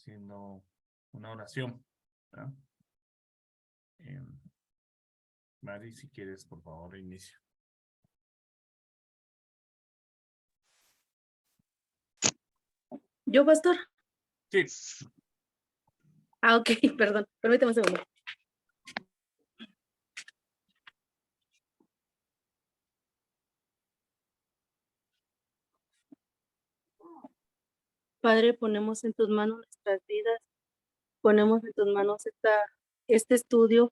haciendo una oración, ¿verdad? Mari, si quieres, por favor, inicia. ¿Yo, pastor? Sí. Ok, perdón, permítame un segundo. Padre, ponemos en tus manos nuestras vidas, ponemos en tus manos este estudio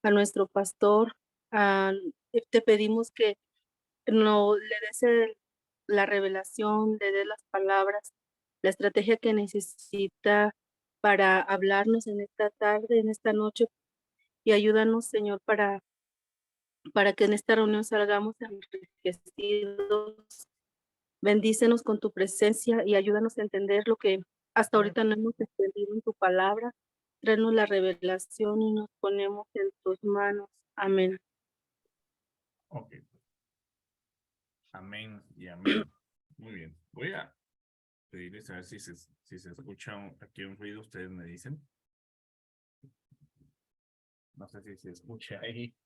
a nuestro pastor. Te pedimos que no le des la revelación, le des las palabras, la estrategia que necesita para hablarnos en esta tarde, en esta noche, y ayúdanos, Señor, para que en esta reunión salgamos enriquecidos. Bendícenos con tu presencia y ayúdanos a entender lo que hasta ahorita no hemos entendido en tu palabra. Tráenos la revelación y nos ponemos en tus manos. Amén. Ok. Amén y amén. Muy bien. Voy a pedirles a ver si se escucha aquí un ruido, ustedes me dicen. No sé si se escucha ahí.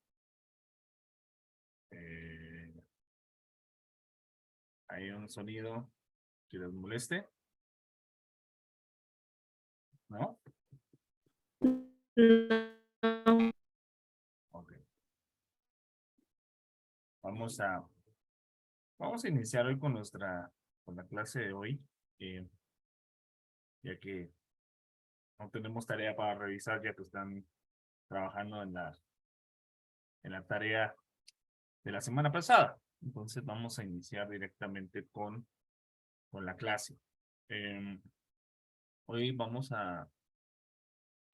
Hay un sonido que les moleste, ¿no? No. Ok. Vamos a iniciar hoy con la clase de hoy, ya que no tenemos tarea para revisar, ya que están trabajando en la tarea de la semana pasada. Entonces vamos a iniciar directamente con la clase. Hoy vamos a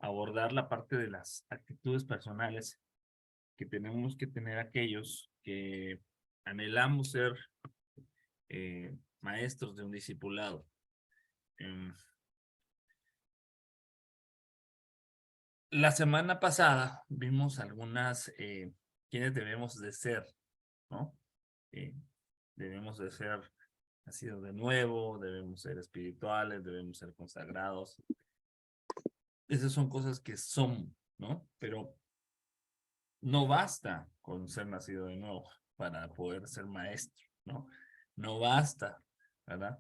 abordar la parte de las actitudes personales que tenemos que tener aquellos que anhelamos ser maestros de un discipulado. La semana pasada vimos algunas quienes debemos de ser, ¿no? Debemos de ser nacidos de nuevo, debemos ser espirituales, debemos ser consagrados. Esas son cosas que son, ¿no? Pero no basta con ser nacido de nuevo para poder ser maestro, ¿no? No basta, ¿verdad?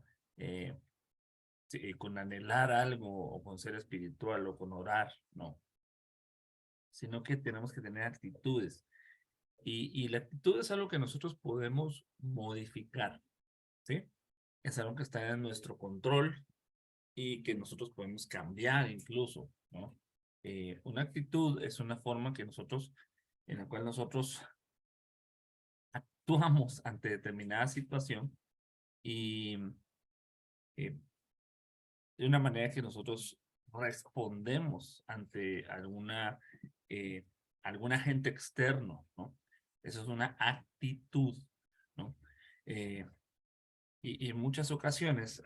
Con anhelar algo o con ser espiritual o con orar, no. Sino que tenemos que tener actitudes. Y la actitud es algo que nosotros podemos modificar, ¿sí? Es algo que está en nuestro control y que nosotros podemos cambiar incluso, ¿no? Una actitud es una forma en la cual nosotros actuamos ante determinada situación y de una manera que nosotros respondemos ante algún agente externo, ¿no? Eso es una actitud, ¿no? Y en muchas ocasiones,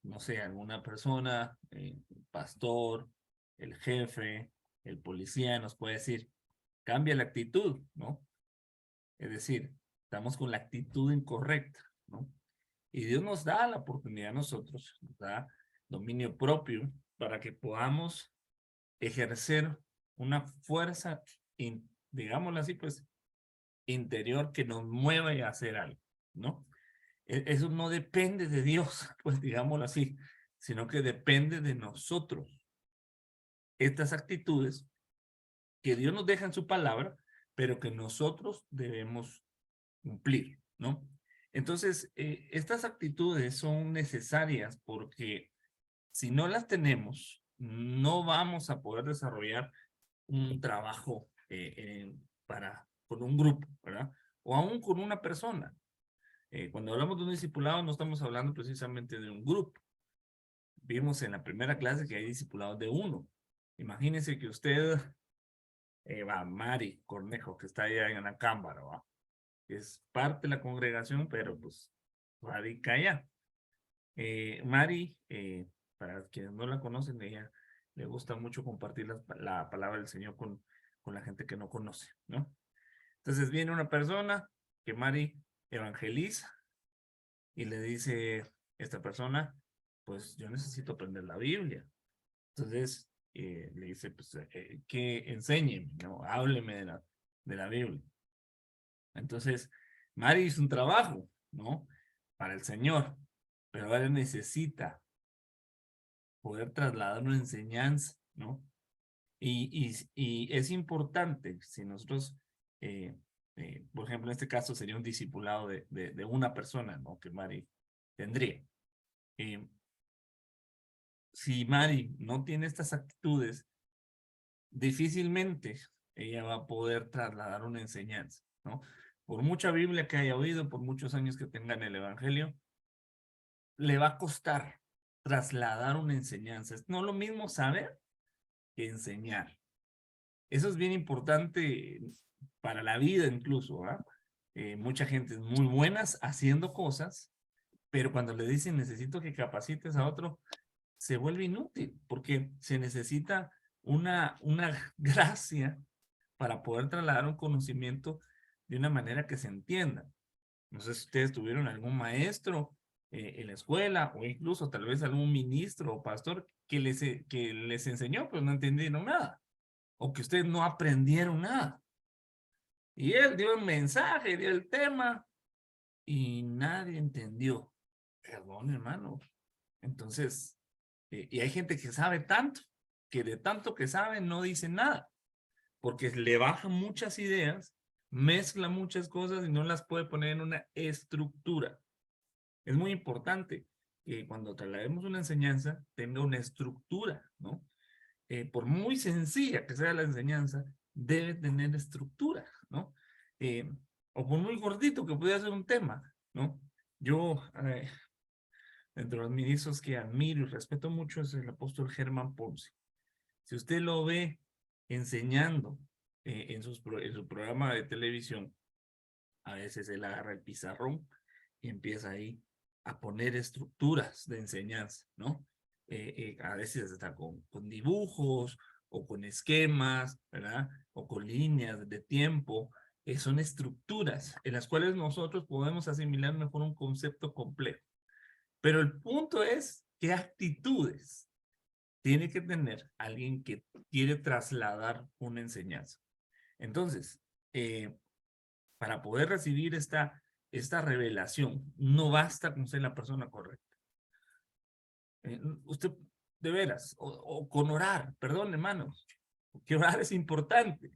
no sé, alguna persona, pastor, el jefe, el policía nos puede decir, cambia la actitud, ¿no? Es decir, estamos con la actitud incorrecta, ¿no? Y Dios nos da la oportunidad a nosotros, nos da dominio propio para que podamos ejercer una fuerza, digámoslo así, pues, interior que nos mueva a hacer algo, ¿no? Eso no depende de Dios, pues digámoslo así, sino que depende de nosotros. Estas actitudes que Dios nos deja en su palabra, pero que nosotros debemos cumplir, ¿no? Entonces, estas actitudes son necesarias porque si no las tenemos, no vamos a poder desarrollar un trabajo con un grupo, ¿verdad? O aún con una persona. Cuando hablamos de un discipulado, no estamos hablando precisamente de un grupo. Vimos en la primera clase que hay discipulados de uno. Imagínense que usted, Mari Cornejo, que está allá en la cámara, ¿va? Es parte de la congregación, pero pues radica allá. Mari, para quienes no la conocen, ella le gusta mucho compartir la palabra del Señor con la gente que no conoce, ¿no? Entonces viene una persona que Mari evangeliza y le dice esta persona, pues yo necesito aprender la Biblia. Entonces, le dice, pues, que enséñeme, ¿no? Hábleme de la Biblia. Entonces, Mari hizo un trabajo, ¿no? Para el Señor, pero ahora necesita poder trasladar una enseñanza, ¿no? Y es importante, si nosotros, por ejemplo, en este caso sería un discipulado de una persona, ¿no? Que Mari tendría. Eh, si Mari no tiene estas actitudes, difícilmente ella va a poder trasladar una enseñanza, ¿no? Por mucha Biblia que haya oído, por muchos años que tenga en el Evangelio, le va a costar trasladar una enseñanza. Es no lo mismo saber que enseñar. Eso es bien importante para la vida incluso, ¿ah? Mucha gente es muy buena haciendo cosas, pero cuando le dicen necesito que capacites a otro, se vuelve inútil porque se necesita una gracia para poder trasladar un conocimiento de una manera que se entienda. No sé si ustedes tuvieron algún maestro en la escuela o incluso tal vez algún ministro o pastor que les enseñó, pero no entendieron nada o que ustedes no aprendieron nada. Y él dio el mensaje, dio el tema y nadie entendió. Perdón, hermano. Entonces, y hay gente que sabe tanto, que de tanto que sabe no dice nada, porque le baja muchas ideas, mezcla muchas cosas y no las puede poner en una estructura. Es muy importante que cuando traslademos una enseñanza tenga una estructura, ¿no? Por muy sencilla que sea la enseñanza, debe tener estructura, ¿no? O por muy gordito que pudiera ser un tema, ¿no? Yo, entre los ministros que admiro y respeto mucho es el apóstol Germán Ponce. Si usted lo ve enseñando en su programa de televisión, a veces él agarra el pizarrón y empieza ahí a poner estructuras de enseñanza, ¿no? A veces está con dibujos o con esquemas, ¿verdad? O con líneas de tiempo. Son estructuras en las cuales nosotros podemos asimilar mejor un concepto complejo. Pero el punto es qué actitudes tiene que tener alguien que quiere trasladar una enseñanza. Entonces, para poder recibir esta revelación, no basta con ser la persona correcta. Usted, de veras, o con orar, perdón, hermanos, que orar es importante,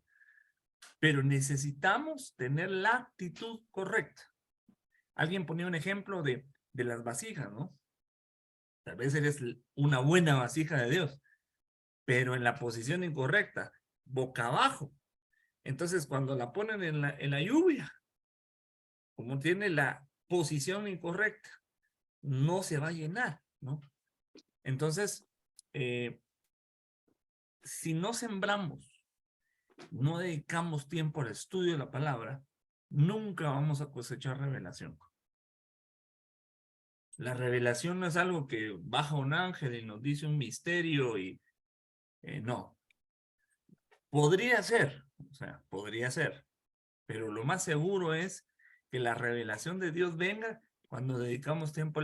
pero necesitamos tener la actitud correcta. Alguien ponía un ejemplo de las vasijas, ¿no? Tal vez eres una buena vasija de Dios, pero en la posición incorrecta, boca abajo. Entonces, cuando la ponen en la lluvia, como tiene la posición incorrecta, no se va a llenar, ¿no? Entonces, si no sembramos, no dedicamos tiempo al estudio de la palabra, nunca vamos a cosechar revelación. La revelación no es algo que baja un ángel y nos dice un misterio y no. Podría ser, o sea, podría ser, pero lo más seguro es que la revelación de Dios venga cuando dedicamos tiempo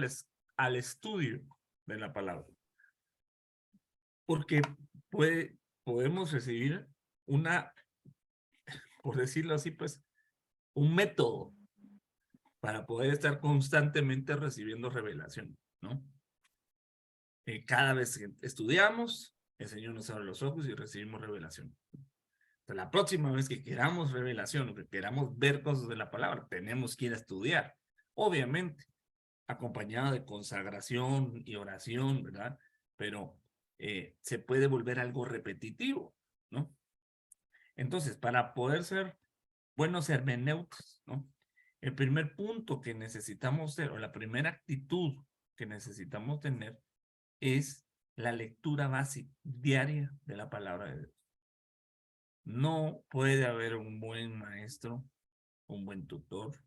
al estudio de la palabra. Porque podemos recibir por decirlo así, pues, un método para poder estar constantemente recibiendo revelación, ¿no? Cada vez que estudiamos, el Señor nos abre los ojos y recibimos revelación. Entonces, la próxima vez que queramos revelación o que queramos ver cosas de la palabra, tenemos que ir a estudiar. Obviamente, acompañado de consagración y oración, ¿verdad? Pero se puede volver algo repetitivo, ¿no? Entonces, para poder ser buenos hermeneutas, ¿no? El primer punto que necesitamos ser, o la primera actitud que necesitamos tener, es la lectura básica diaria de la palabra de Dios. No puede haber un buen maestro, un buen tutor,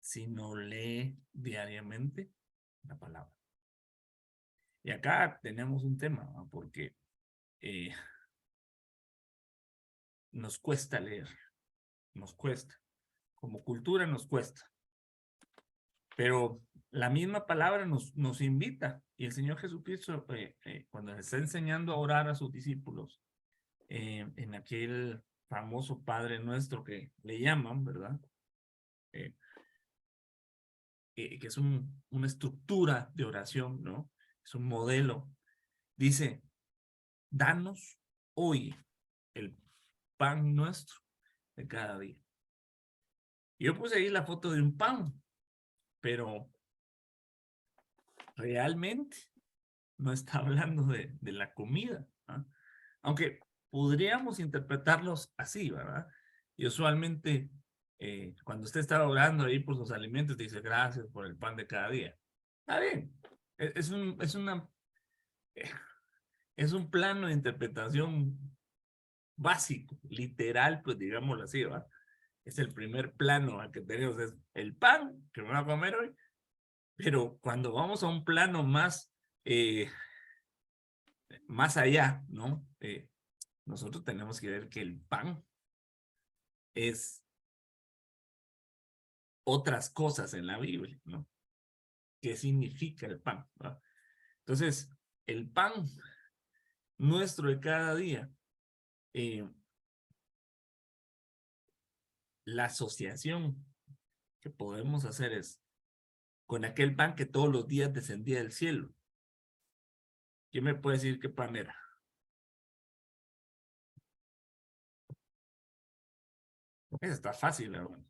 si no lee diariamente la palabra. Y acá tenemos un tema, ¿no? Porque nos cuesta leer, nos cuesta. Como cultura nos cuesta. Pero la misma palabra nos invita. Y el Señor Jesucristo, cuando está enseñando a orar a sus discípulos, en aquel famoso Padre Nuestro que le llaman, ¿verdad? Que es una estructura de oración, ¿no? Es un modelo. Dice, danos hoy el pan nuestro de cada día. Yo puse ahí la foto de un pan, pero realmente no está hablando de la comida, ¿ah? Aunque podríamos interpretarlos así, ¿verdad? Y usualmente cuando usted está orando ahí por sus alimentos, dice gracias por el pan de cada día. Está bien, es un plano de interpretación básico, literal, pues digámoslo así, ¿verdad? Es el primer plano al que tenemos, es el pan que me voy a comer hoy, pero cuando vamos a un plano más allá, ¿no? Nosotros tenemos que ver que el pan es otras cosas en la Biblia, ¿no? ¿Qué significa el pan? ¿No? Entonces, el pan nuestro de cada día, la asociación que podemos hacer es con aquel pan que todos los días descendía del cielo. ¿Quién me puede decir qué pan era? Eso está fácil, hermano.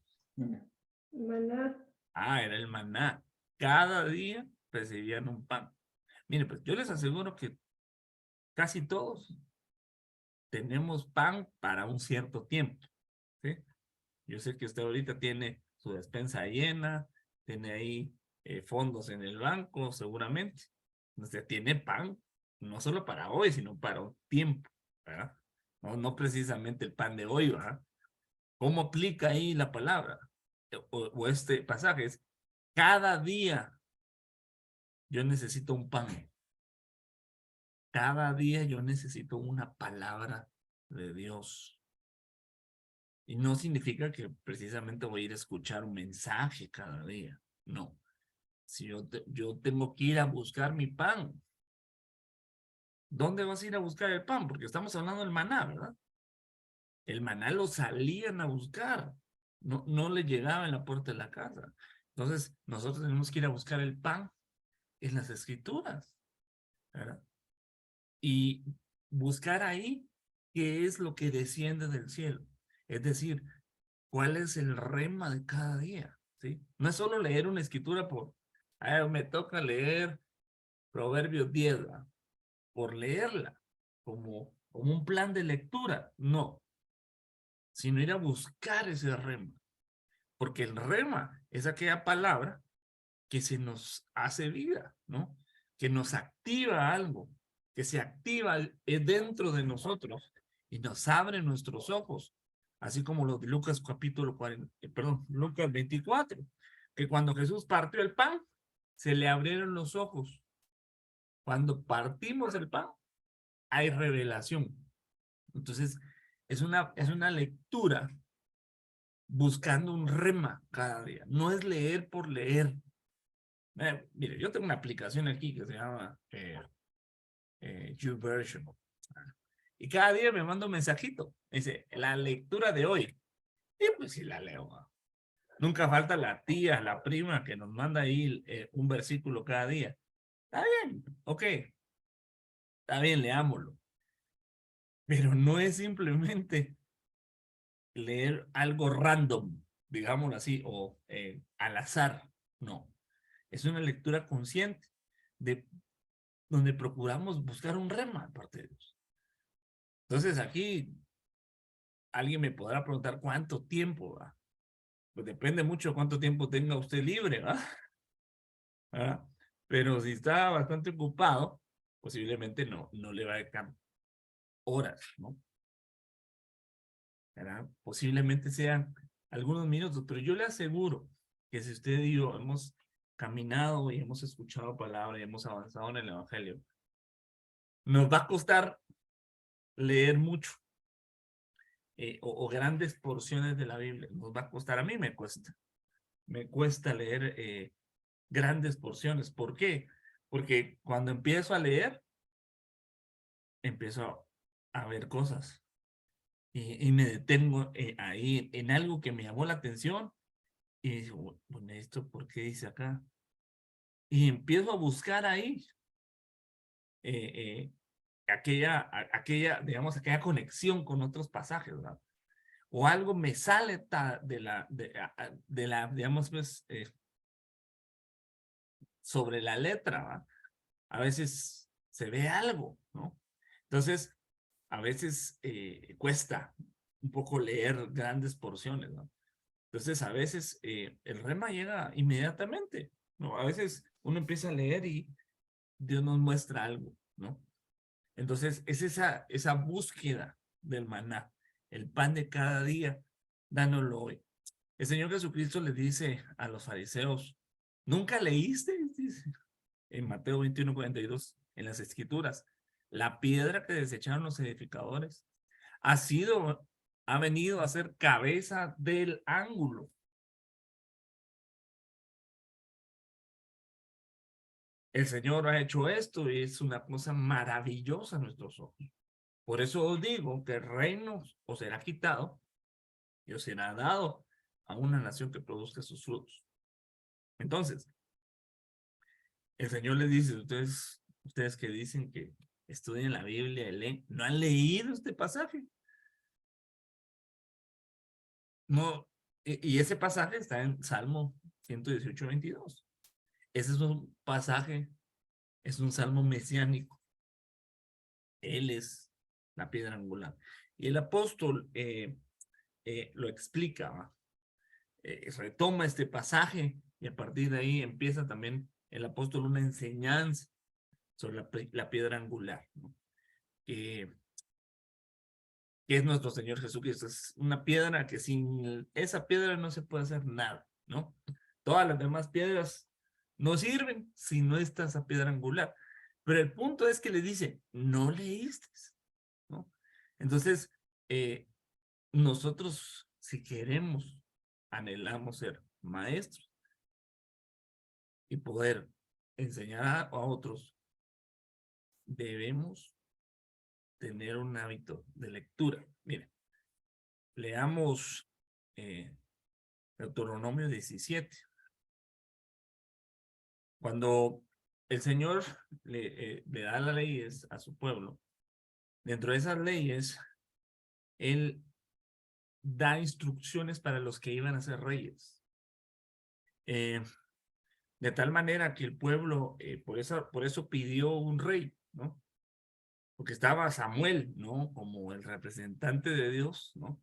Maná. Ah, era el maná. Cada día recibían un pan. Mire, pues yo les aseguro que casi todos tenemos pan para un cierto tiempo, ¿sí? Yo sé que usted ahorita tiene su despensa llena, tiene ahí fondos en el banco, seguramente. Usted tiene pan, no solo para hoy, sino para un tiempo, ¿verdad? No precisamente el pan de hoy, ¿verdad? ¿Cómo aplica ahí la palabra? O este pasaje es, cada día yo necesito un pan. Cada día yo necesito una palabra de Dios. Y no significa que precisamente voy a ir a escuchar un mensaje cada día. No. Si yo tengo que ir a buscar mi pan. ¿Dónde vas a ir a buscar el pan? Porque estamos hablando del maná, ¿verdad? El maná lo salían a buscar. No le llegaba en la puerta de la casa. Entonces, nosotros tenemos que ir a buscar el pan en las escrituras, ¿verdad? Y buscar ahí qué es lo que desciende del cielo. Es decir, cuál es el rema de cada día, ¿sí? No es solo leer una escritura me toca leer Proverbios 10, ¿verdad? Por leerla, como un plan de lectura, no, sino ir a buscar ese rema, porque el rema es aquella palabra que se nos hace vida, ¿no? Que nos activa algo, que se activa dentro de nosotros y nos abre nuestros ojos, así como los de Lucas capítulo 40, Lucas 24, que cuando Jesús partió el pan, se le abrieron los ojos. Cuando partimos el pan, hay revelación. Entonces, es una lectura buscando un rema cada día. No es leer por leer. Mire, yo tengo una aplicación aquí que se llama YouVersion. Y cada día me manda un mensajito. Dice, la lectura de hoy. Y pues sí la leo. Nunca falta la tía, la prima que nos manda ahí un versículo cada día. Está bien, ok. Está bien, leámoslo. Pero no es simplemente leer algo random, digámoslo así, o al azar. No. Es una lectura consciente de donde procuramos buscar un rema aparte de Dios. Entonces aquí alguien me podrá preguntar cuánto tiempo, ¿va? Pues depende mucho de cuánto tiempo tenga usted libre, ¿va? ¿verdad? Pero si está bastante ocupado, posiblemente no le va a dedicar horas, ¿no? ¿verdad? Posiblemente sean algunos minutos, pero yo le aseguro que si usted y yo hemos caminado y hemos escuchado palabra y hemos avanzado en el Evangelio, nos va a costar leer mucho o grandes porciones de la Biblia. Nos va a costar, a mí me cuesta leer grandes porciones. ¿Por qué? Porque cuando empiezo a leer, empiezo a ver cosas y me detengo ahí en algo que me llamó la atención y digo, bueno, ¿esto por qué dice acá? Y empiezo a buscar ahí digamos, aquella conexión con otros pasajes, ¿verdad? O algo me sale digamos, pues, sobre la letra, ¿verdad? A veces se ve algo, ¿no? Entonces, a veces cuesta un poco leer grandes porciones, ¿no? Entonces, a veces el rema llega inmediatamente, ¿no? A veces uno empieza a leer y Dios nos muestra algo, ¿no? Entonces, es esa búsqueda del maná, el pan de cada día, dánoslo hoy. El Señor Jesucristo le dice a los fariseos, ¿nunca leíste? Dice, en Mateo 21:42, en las Escrituras, la piedra que desecharon los edificadores ha venido a ser cabeza del ángulo. El Señor ha hecho esto y es una cosa maravillosa a nuestros ojos. Por eso os digo que el reino os será quitado y os será dado a una nación que produzca sus frutos. Entonces, el Señor les dice, ustedes que dicen que estudian la Biblia y leen, ¿no han leído este pasaje? No, y ese pasaje está en Salmo 118:22. Ese es un pasaje, es un salmo mesiánico. Él es la piedra angular. Y el apóstol lo explica, ¿va? Retoma este pasaje y a partir de ahí empieza también el apóstol una enseñanza sobre la piedra angular, ¿no? Que es nuestro Señor Jesucristo. Es una piedra que sin esa piedra no se puede hacer nada, ¿no? Todas las demás piedras no sirven si no está esa piedra angular. Pero el punto es que le dice, no leíste, ¿no? Entonces, nosotros, si queremos, anhelamos ser maestros y poder enseñar a otros, debemos tener un hábito de lectura. Miren, leamos Deuteronomio 17. Cuando el Señor le da las leyes a su pueblo, dentro de esas leyes, Él da instrucciones para los que iban a ser reyes. De tal manera que el pueblo, por eso pidió un rey, ¿no? Porque estaba Samuel, ¿no? Como el representante de Dios, ¿no?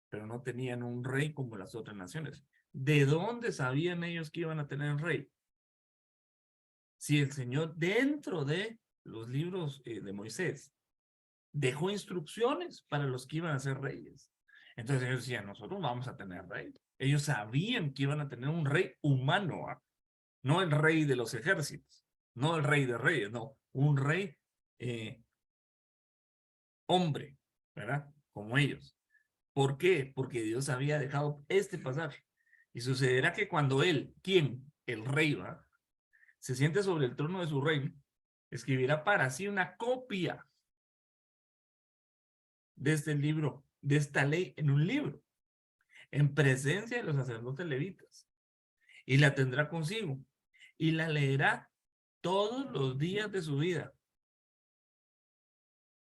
Pero no tenían un rey como las otras naciones. ¿De dónde sabían ellos que iban a tener un rey? Si el Señor dentro de los libros de Moisés dejó instrucciones para los que iban a ser reyes. Entonces ellos decían, nosotros vamos a tener rey. Ellos sabían que iban a tener un rey humano, ¿eh? No el rey de los ejércitos, no el rey de reyes, no, un rey hombre, ¿verdad? Como ellos. ¿Por qué? Porque Dios había dejado este pasaje. Y sucederá que cuando él, ¿quién? El rey, ¿verdad? Se siente sobre el trono de su reino, escribirá para sí una copia de este libro, de esta ley en un libro, en presencia de los sacerdotes levitas, y la tendrá consigo, y la leerá todos los días de su vida,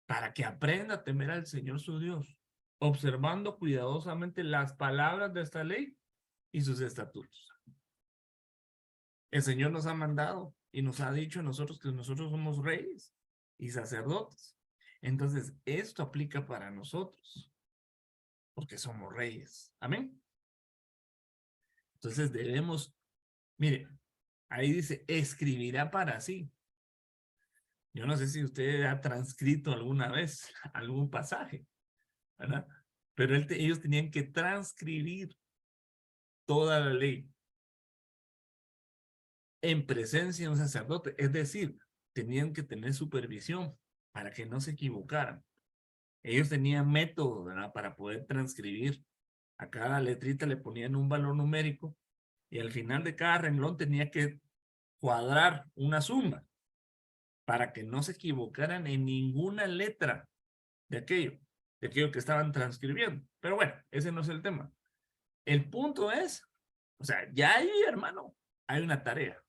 para que aprenda a temer al Señor su Dios, observando cuidadosamente las palabras de esta ley y sus estatutos. El Señor nos ha mandado y nos ha dicho a nosotros que nosotros somos reyes y sacerdotes. Entonces, esto aplica para nosotros, porque somos reyes. Amén. Entonces debemos, mire, ahí dice, escribirá para sí. Yo no sé si usted ha transcrito alguna vez algún pasaje, ¿verdad? Pero ellos tenían que transcribir toda la ley en presencia de un sacerdote. Es decir, tenían que tener supervisión para que no se equivocaran. Ellos tenían métodos, ¿verdad? Para poder transcribir. A cada letrita le ponían un valor numérico y al final de cada renglón tenía que cuadrar una suma para que no se equivocaran en ninguna letra de aquello que estaban transcribiendo. Pero bueno, ese no es el tema. El punto es, o sea, ya ahí, hermano, hay una tarea.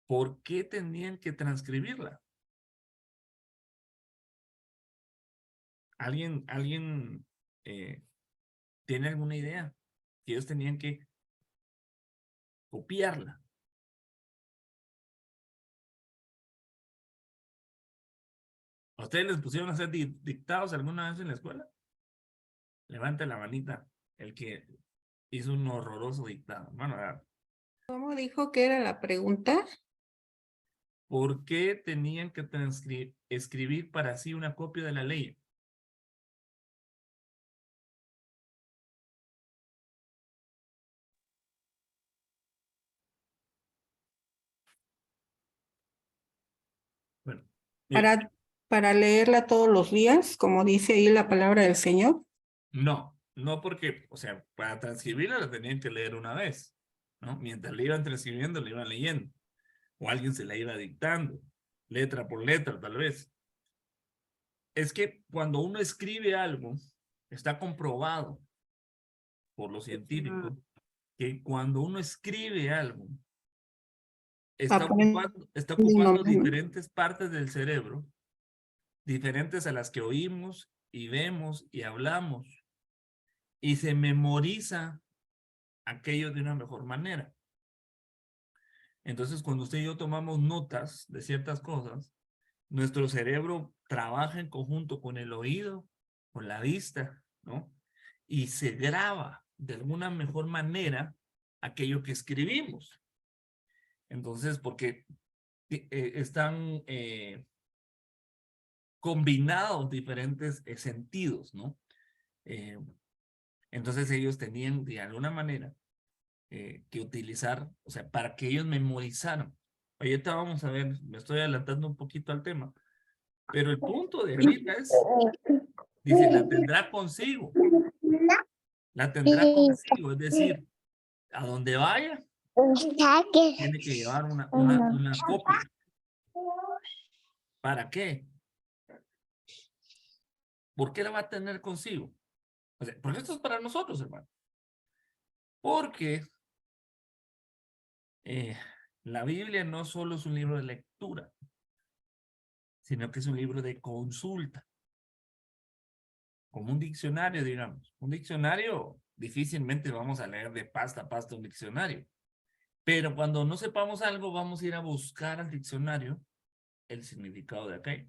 ¿Por qué tenían que transcribirla? ¿Alguien tiene alguna idea? Que ellos tenían que copiarla. ¿A ustedes les pusieron a hacer dictados alguna vez en la escuela? Levante la manita, el que hizo un horroroso dictado. Bueno, a ver, ¿Cómo dijo que era la pregunta? ¿por qué tenían que escribir para sí una copia de la ley? Bueno, Para leerla todos los días, como dice ahí la palabra del Señor. no porque, o sea, para transcribirla la tenían que leer una vez, ¿no? Mientras le iban transcribiendo, le iban leyendo. O alguien se la iba dictando, letra por letra, tal vez. Es que cuando uno escribe algo, está comprobado por los científicos que cuando uno escribe algo, está ocupando diferentes partes del cerebro, diferentes a las que oímos y vemos y hablamos, y se memoriza aquello de una mejor manera. Entonces, cuando usted y yo tomamos notas de ciertas cosas, nuestro cerebro trabaja en conjunto con el oído, con la vista, ¿no? Y se graba de alguna mejor manera aquello que escribimos. Entonces, porque están combinados diferentes sentidos, ¿no? Entonces ellos tenían de alguna manera que utilizar, o sea, para que ellos memorizaran. Ahorita vamos a ver, me estoy adelantando un poquito al tema, pero el punto de ahorita es, dice, la tendrá consigo, es decir, a donde vaya, tiene que llevar una copia. ¿Para qué? ¿Por qué la va a tener consigo? O sea, porque esto es para nosotros, hermano. Porque la Biblia no solo es un libro de lectura, sino que es un libro de consulta. Como un diccionario, digamos. Un diccionario, difícilmente vamos a leer de pasta a pasta un diccionario. Pero cuando no sepamos algo, vamos a ir a buscar al diccionario el significado de aquello.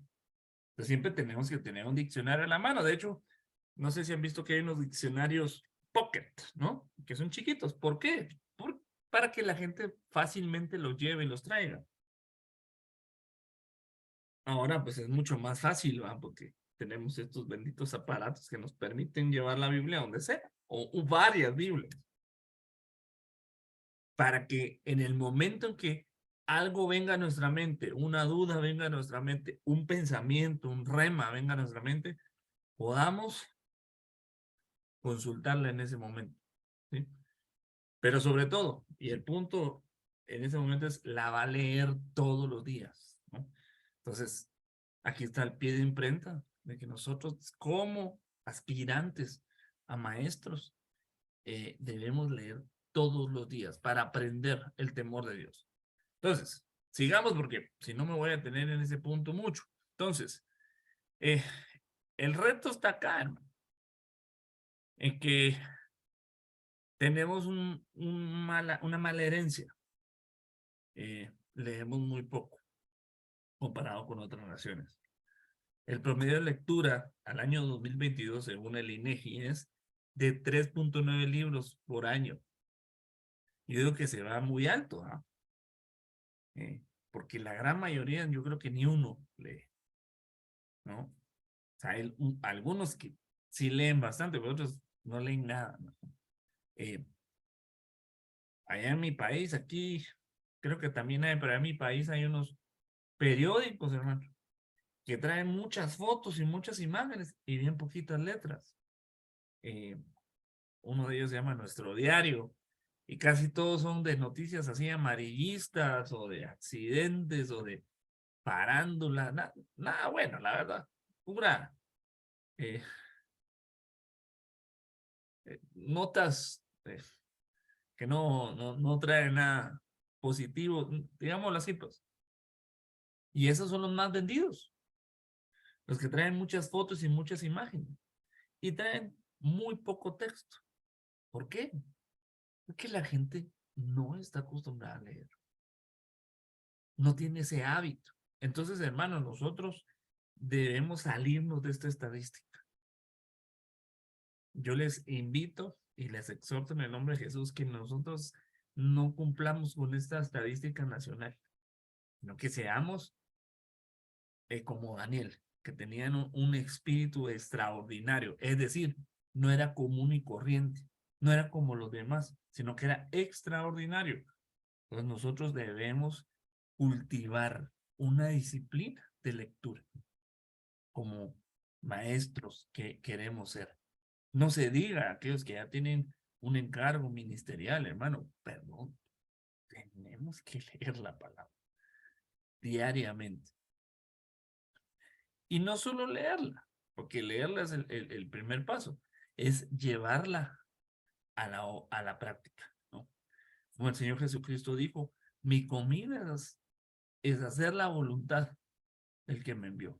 Entonces, siempre tenemos que tener un diccionario a la mano. De hecho, no sé si han visto que hay unos diccionarios pocket, ¿no? Que son chiquitos. ¿Por qué? Para que la gente fácilmente los lleve y los traiga. Ahora, pues es mucho más fácil, ¿va? Porque tenemos estos benditos aparatos que nos permiten llevar la Biblia donde sea, o varias Biblias. Para que en el momento en que algo venga a nuestra mente, una duda venga a nuestra mente, un pensamiento, un rema venga a nuestra mente, podamos consultarla en ese momento, ¿sí? Pero sobre todo, y el punto en ese momento es, la va a leer todos los días, ¿no? Entonces, aquí está el pie de imprenta de que nosotros como aspirantes a maestros debemos leer todos los días para aprender el temor de Dios. Entonces, sigamos porque si no me voy a tener en ese punto mucho. Entonces, el reto está acá, hermano, en que tenemos una mala herencia. Leemos muy poco comparado con otras naciones. El promedio de lectura al año 2022, según el INEGI, es de 3.9 libros por año. Yo digo que se va muy alto, ¿ah? Porque la gran mayoría, yo creo que ni uno lee, ¿no? O sea, algunos que sí leen bastante, pero otros no leen nada, ¿no? Allá en mi país, aquí, creo que también hay, pero en mi país hay unos periódicos, hermano, que traen muchas fotos y muchas imágenes y bien poquitas letras. Uno de ellos se llama Nuestro Diario Y casi todos son de noticias así amarillistas o de accidentes o de farándula, nada bueno, la verdad. Pura eh, notas que no traen nada positivo, digámoslo así, pues. Y esos son los más vendidos, los que traen muchas fotos y muchas imágenes y traen muy poco texto. ¿Por qué? Porque la gente no está acostumbrada a leer, no tiene ese hábito. Entonces, hermanos, nosotros debemos salirnos de esta estadística. Yo les invito y les exhorto en el nombre de Jesús que nosotros no cumplamos con esta estadística nacional, sino que seamos como Daniel, que tenían un espíritu extraordinario, es decir, no era común y corriente, no era como los demás, sino que era extraordinario. Entonces nosotros debemos cultivar una disciplina de lectura como maestros que queremos ser. No se diga a aquellos que ya tienen un encargo ministerial, hermano, perdón, tenemos que leer la palabra diariamente. Y no solo leerla, porque leerla es el primer paso, es llevarla a la práctica, ¿no? Como el Señor Jesucristo dijo, mi comida es hacer la voluntad del que me envió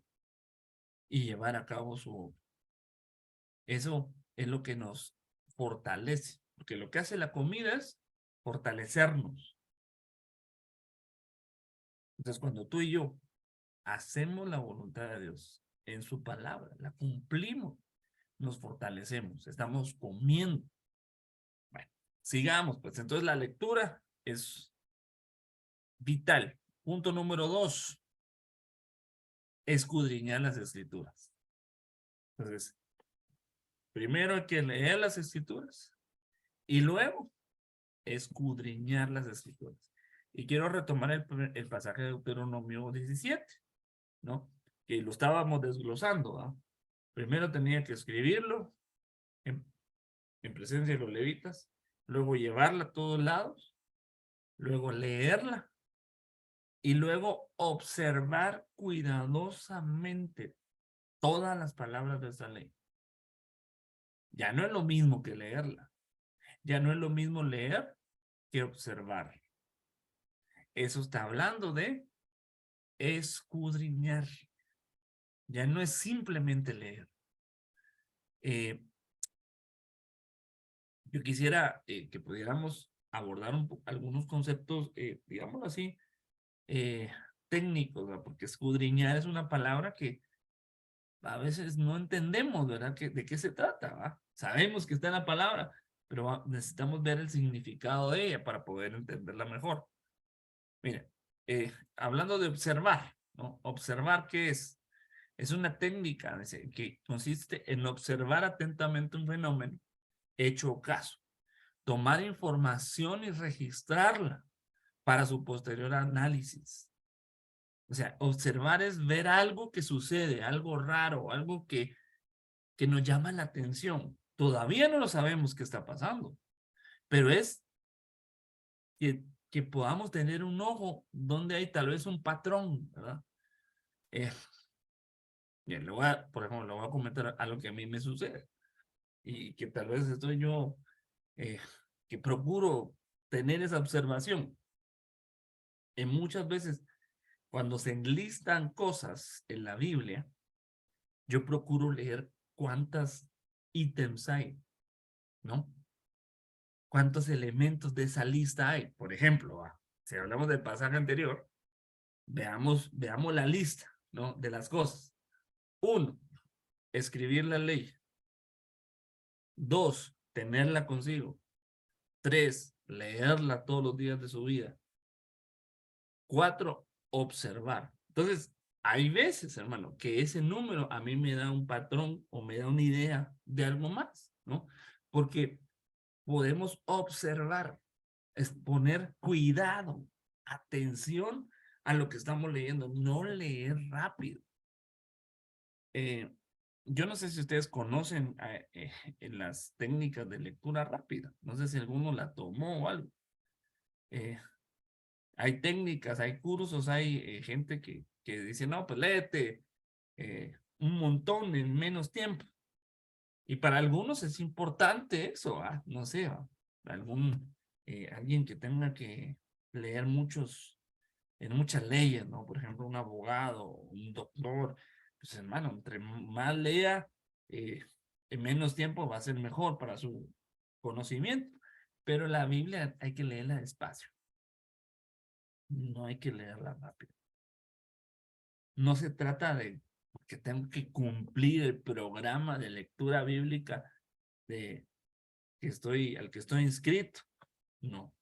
y llevar a cabo su obra. Eso es lo que nos fortalece, porque lo que hace la comida es fortalecernos. Entonces, cuando tú y yo hacemos la voluntad de Dios en su palabra, la cumplimos, nos fortalecemos, estamos comiendo. Bueno, sigamos, pues entonces la lectura es vital. Punto número 2, escudriñar las escrituras. Entonces, primero hay que leer las escrituras y luego escudriñar las escrituras. Y quiero retomar el pasaje de Deuteronomio 17, ¿no? Que lo estábamos desglosando, ¿no? Primero tenía que escribirlo en presencia de los levitas, luego llevarla a todos lados, luego leerla y luego observar cuidadosamente todas las palabras de esa ley. Ya no es lo mismo que leerla, ya no es lo mismo leer que observar. Eso está hablando de escudriñar. Ya no es simplemente leer. Yo quisiera que pudiéramos abordar algunos conceptos, digámoslo así, técnicos, ¿verdad? Porque escudriñar es una palabra que a veces no entendemos, ¿verdad? ¿De qué se trata? ¿Va? Sabemos que está en la palabra, pero necesitamos ver el significado de ella para poder entenderla mejor. Mira, hablando de observar, ¿no? Observar, ¿qué es? Es una técnica que consiste en observar atentamente un fenómeno, hecho o caso, tomar información y registrarla para su posterior análisis. O sea, observar es ver algo que sucede, algo raro, algo que nos llama la atención. Todavía no lo sabemos qué está pasando, pero es que podamos tener un ojo donde hay tal vez un patrón, ¿verdad? Bien, por ejemplo, le voy a comentar algo que a mí me sucede y que tal vez estoy yo, que procuro tener esa observación. En muchas veces, cuando se enlistan cosas en la Biblia, yo procuro leer cuántas ítems hay, ¿no? ¿Cuántos elementos de esa lista hay? Por ejemplo, si hablamos del pasaje anterior, veamos la lista, ¿no? De las cosas. 1, escribir la ley. 2, tenerla consigo. 3, leerla todos los días de su vida. 4, observar. Entonces, hay veces, hermano, que ese número a mí me da un patrón o me da una idea de algo más, ¿no? Porque podemos observar, es poner cuidado, atención a lo que estamos leyendo, no leer rápido. yo no sé si ustedes conocen en las técnicas de lectura rápida. No sé si alguno la tomó o algo. Hay técnicas, hay cursos, hay gente que dice, no, pues léete un montón en menos tiempo. Y para algunos es importante eso, no sé, alguien que tenga que leer en muchas leyes, ¿no? Por ejemplo, un abogado, un doctor, pues hermano, entre más lea, en menos tiempo va a ser mejor para su conocimiento. Pero la Biblia hay que leerla despacio, no hay que leerla rápido. No se trata de que tengo que cumplir el programa de lectura bíblica de al que estoy inscrito. No.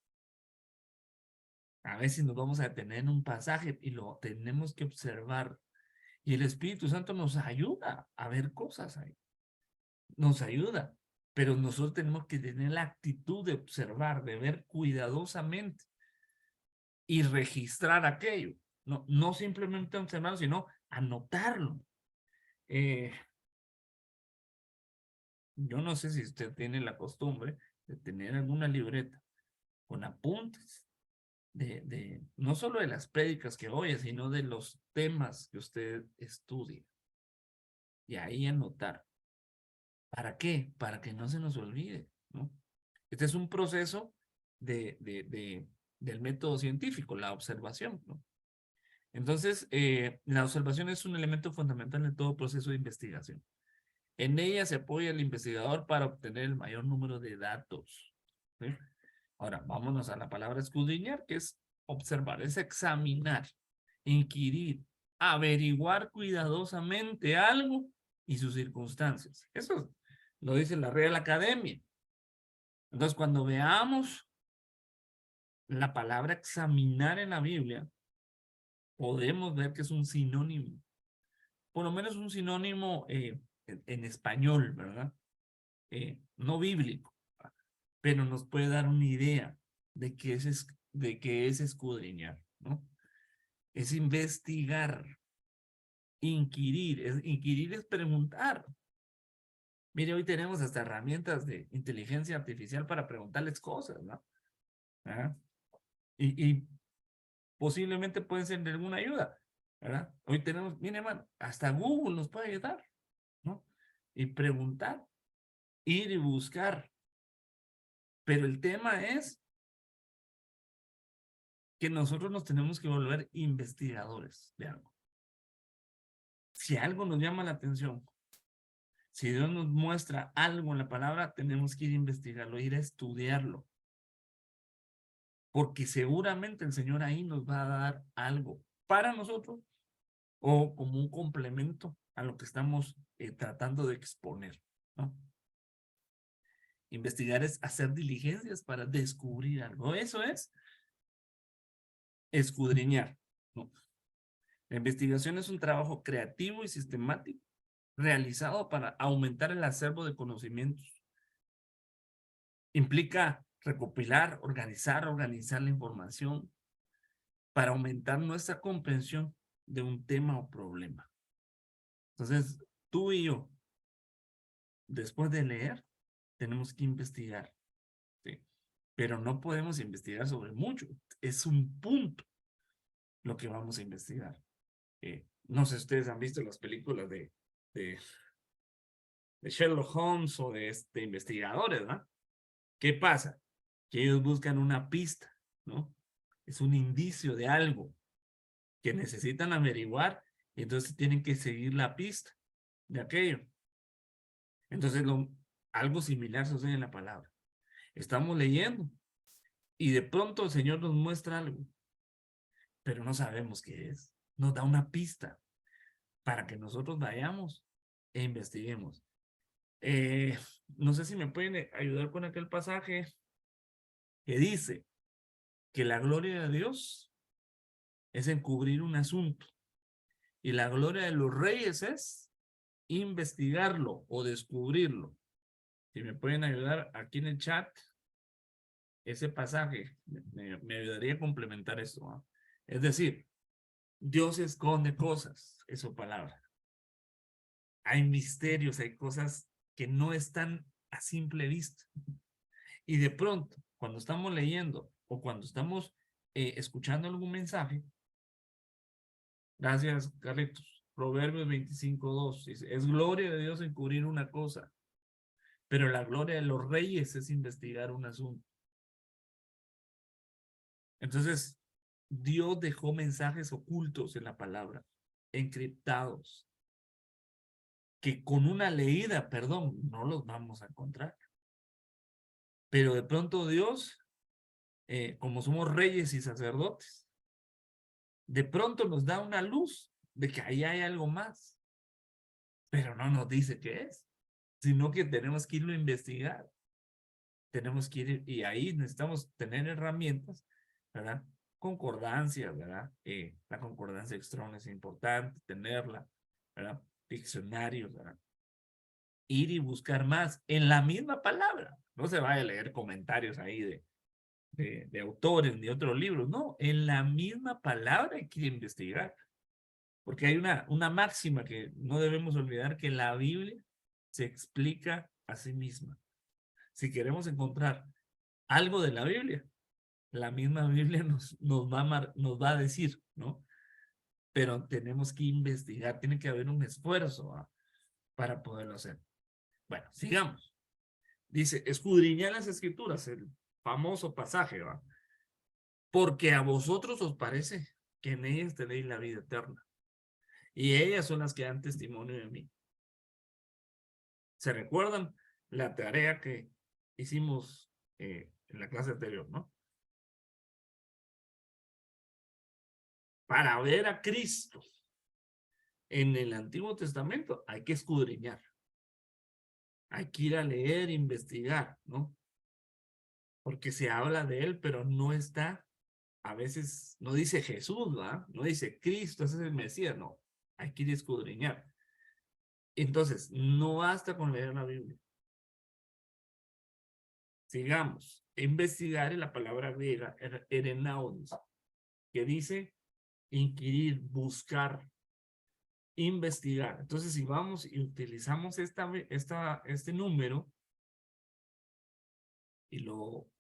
A veces nos vamos a detener en un pasaje y lo tenemos que observar. Y el Espíritu Santo nos ayuda a ver cosas ahí. Nos ayuda. Pero nosotros tenemos que tener la actitud de observar, de ver cuidadosamente y registrar aquello. No, no simplemente observarlo, sino anotarlo. Yo no sé si usted tiene la costumbre de tener alguna libreta con apuntes no solo de las prédicas que oye, sino de los temas que usted estudia. Y ahí anotar. ¿Para qué? Para que no se nos olvide, ¿no? Este es un proceso del método científico, la observación, ¿no? Entonces, la observación es un elemento fundamental en todo proceso de investigación. En ella se apoya el investigador para obtener el mayor número de datos, ¿sí? Ahora, vámonos a la palabra escudriñar, que es observar, es examinar, inquirir, averiguar cuidadosamente algo y sus circunstancias. Eso lo dice la Real Academia. Entonces, cuando veamos la palabra examinar en la Biblia, podemos ver que es un sinónimo, por lo menos un sinónimo en español, ¿verdad? No bíblico, pero nos puede dar una idea de qué es escudriñar, ¿no? Es investigar, inquirir. Inquirir es preguntar. Mire, hoy tenemos hasta herramientas de inteligencia artificial para preguntarles cosas, ¿no? ¿Ah? Y posiblemente pueden ser de alguna ayuda, ¿verdad? Hoy tenemos, mire, hermano, hasta Google nos puede ayudar, ¿no? Y preguntar, ir y buscar. Pero el tema es que nosotros nos tenemos que volver investigadores de algo. Si algo nos llama la atención, si Dios nos muestra algo en la palabra, tenemos que ir a investigarlo, ir a estudiarlo. Porque seguramente el Señor ahí nos va a dar algo para nosotros o como un complemento a lo que estamos tratando de exponer, ¿no? Investigar es hacer diligencias para descubrir algo. Eso es escudriñar, ¿no? La investigación es un trabajo creativo y sistemático realizado para aumentar el acervo de conocimientos. Implica recopilar, organizar la información para aumentar nuestra comprensión de un tema o problema. Entonces, tú y yo, después de leer, tenemos que investigar, ¿sí? Pero no podemos investigar sobre mucho. Es un punto lo que vamos a investigar. No sé si ustedes han visto las películas de Sherlock Holmes o de investigadores, ¿no? ¿Qué pasa? Que ellos buscan una pista, ¿no? Es un indicio de algo que necesitan averiguar y entonces tienen que seguir la pista de aquello. Entonces, algo similar sucede en la palabra. Estamos leyendo y de pronto el Señor nos muestra algo, pero no sabemos qué es. Nos da una pista para que nosotros vayamos e investiguemos. No sé si me pueden ayudar con aquel pasaje que dice que la gloria de Dios es encubrir un asunto y la gloria de los reyes es investigarlo o descubrirlo. Si me pueden ayudar aquí en el chat, ese pasaje me ayudaría a complementar esto, ¿no? Es decir, Dios esconde cosas, es su palabra. Hay misterios, hay cosas que no están a simple vista. Y de pronto, cuando estamos leyendo o cuando estamos escuchando algún mensaje, gracias, Carlitos, Proverbios 25:2, dice, es gloria de Dios encubrir una cosa, pero la gloria de los reyes es investigar un asunto. Entonces, Dios dejó mensajes ocultos en la palabra, encriptados, que con una leída, perdón, no los vamos a encontrar. Pero de pronto Dios, como somos reyes y sacerdotes, de pronto nos da una luz de que ahí hay algo más, pero no nos dice qué es, sino que tenemos que irlo a investigar. Tenemos que ir, y ahí necesitamos tener herramientas, ¿verdad? Concordancias, ¿verdad? La concordancia de Strong es importante, tenerla, ¿verdad? Diccionarios, ¿verdad? Ir y buscar más en la misma palabra. No se vaya a leer comentarios ahí de autores ni otros libros, no, en la misma palabra hay que investigar. Porque hay una máxima que no debemos olvidar, que la Biblia se explica a sí misma. Si queremos encontrar algo de la Biblia, la misma Biblia nos va a decir, ¿no? Pero tenemos que investigar, tiene que haber un esfuerzo, ¿va? Para poderlo hacer. Bueno, sigamos. Dice, escudriñad las escrituras, el famoso pasaje, ¿va? Porque a vosotros os parece que en ellas tenéis la vida eterna. Y ellas son las que dan testimonio de mí. ¿Se recuerdan la tarea que hicimos en la clase anterior, no? Para ver a Cristo en el Antiguo Testamento hay que escudriñar. Hay que ir a leer, investigar, ¿no? Porque se habla de él, pero no está, a veces no dice Jesús, ¿verdad? No dice Cristo, ese es el Mesías, no. Hay que ir a escudriñar. Entonces, no basta con leer la Biblia. Sigamos. Investigar en la palabra griega, erenaudis, que dice inquirir, buscar, investigar. Entonces, si vamos y utilizamos este número y lo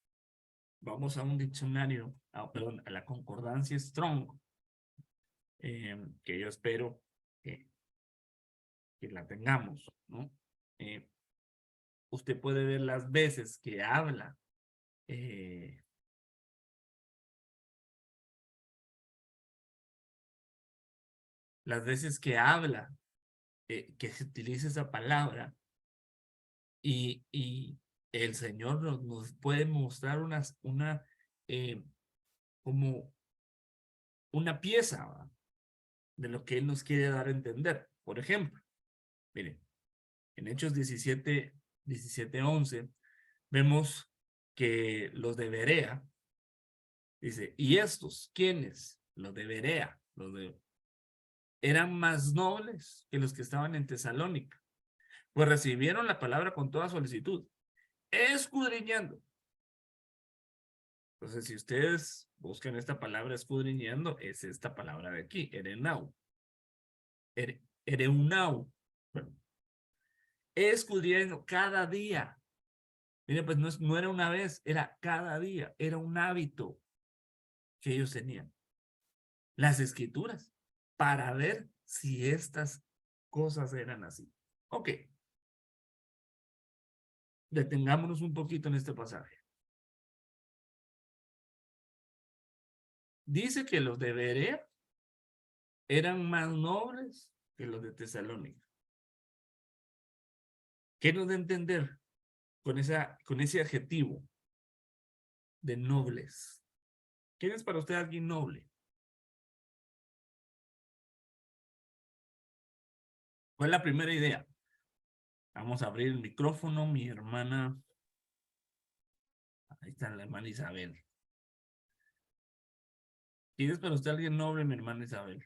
vamos a un diccionario, perdón, a la concordancia Strong, que yo espero que la tengamos, ¿no? Usted puede ver las veces que habla las veces que habla, que se utiliza esa palabra, y el Señor nos puede mostrar como una pieza, ¿va? De lo que Él nos quiere dar a entender. Por ejemplo, miren, en Hechos 17:11, vemos que los de Berea, dice, y estos, ¿quiénes? Los de Berea, eran más nobles que los que estaban en Tesalónica, pues recibieron la palabra con toda solicitud, escudriñando. Entonces, si ustedes buscan esta palabra escudriñando, es esta palabra de aquí, erenau. Ereunau. Bueno, escudriñando cada día. Miren, pues no era una vez, era cada día, era un hábito que ellos tenían. Las escrituras, para ver si estas cosas eran así. Ok. Detengámonos un poquito en este pasaje. Dice que los de Berea eran más nobles que los de Tesalónica. ¿Qué nos da a entender con ese adjetivo de nobles? ¿Quién es para usted alguien noble? ¿Cuál es la primera idea? Vamos a abrir el micrófono, mi hermana. Ahí está la hermana Isabel. ¿Quién es para usted alguien noble, mi hermana Isabel?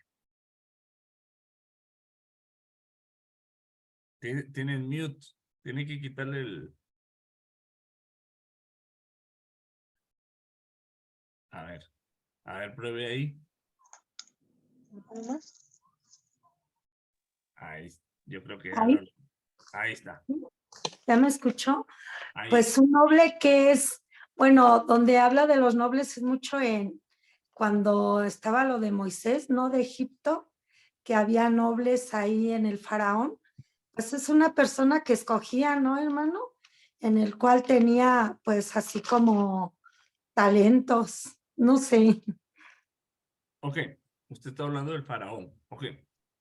Tiene el mute. Tiene que quitarle el... A ver, pruebe ahí. Ahí. Yo creo que Ahí, ahí está. ¿ya me escuchó? Ahí. Pues un noble que es, bueno, donde habla de los nobles es mucho en cuando estaba lo de Moisés, ¿no? De Egipto, que había nobles ahí en el faraón. Pues es una persona que escogía, ¿no, hermano? En el cual tenía, pues, así como talentos, no sé, Ok, usted está hablando del faraón. Ok,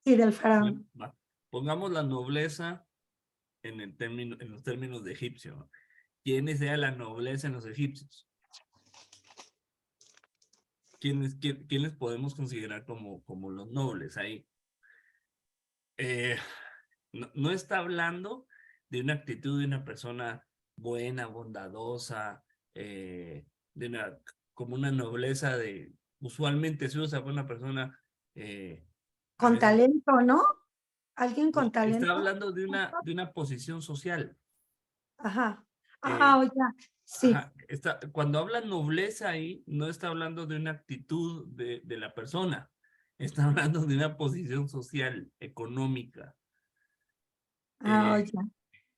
sí, del faraón. va. Pongamos la nobleza en los términos de egipcio, ¿no? ¿Quiénes era la nobleza en los egipcios? ¿Quiénes podemos considerar como los nobles ahí? No está hablando de una actitud de una persona buena, bondadosa, como una nobleza usualmente se usa para una persona, a Con veces, talento, ¿no? Alguien con no, está talento. hablando de una posición social. Ajá. Eh, Oye, sí. Ajá, cuando habla nobleza ahí, no está hablando de una actitud de la persona, está hablando de una posición social, económica. Oye,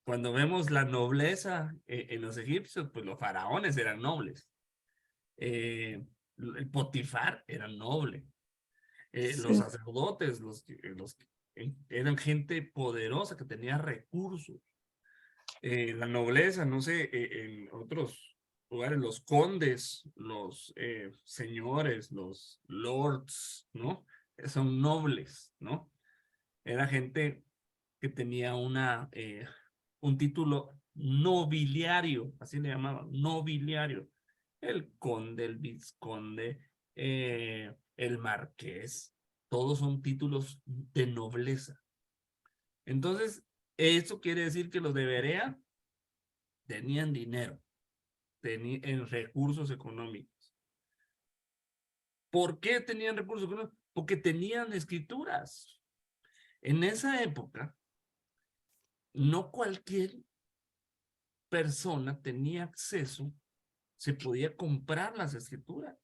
Cuando vemos la nobleza en los egipcios, pues los faraones eran nobles. El Potifar era noble. Los sí. sacerdotes, eran gente poderosa que tenía recursos. La nobleza, no sé, en otros lugares, los condes, los señores, los lords, ¿no? Son nobles, ¿no? Era gente que tenía un título nobiliario, así le llamaban, nobiliario. El conde, el vizconde, el marqués, todos son títulos de nobleza. Entonces, eso quiere decir que los de Berea tenían dinero, en recursos económicos. ¿Por qué tenían recursos económicos? Porque tenían escrituras. En esa época, no cualquier persona tenía acceso, se podía comprar las escrituras.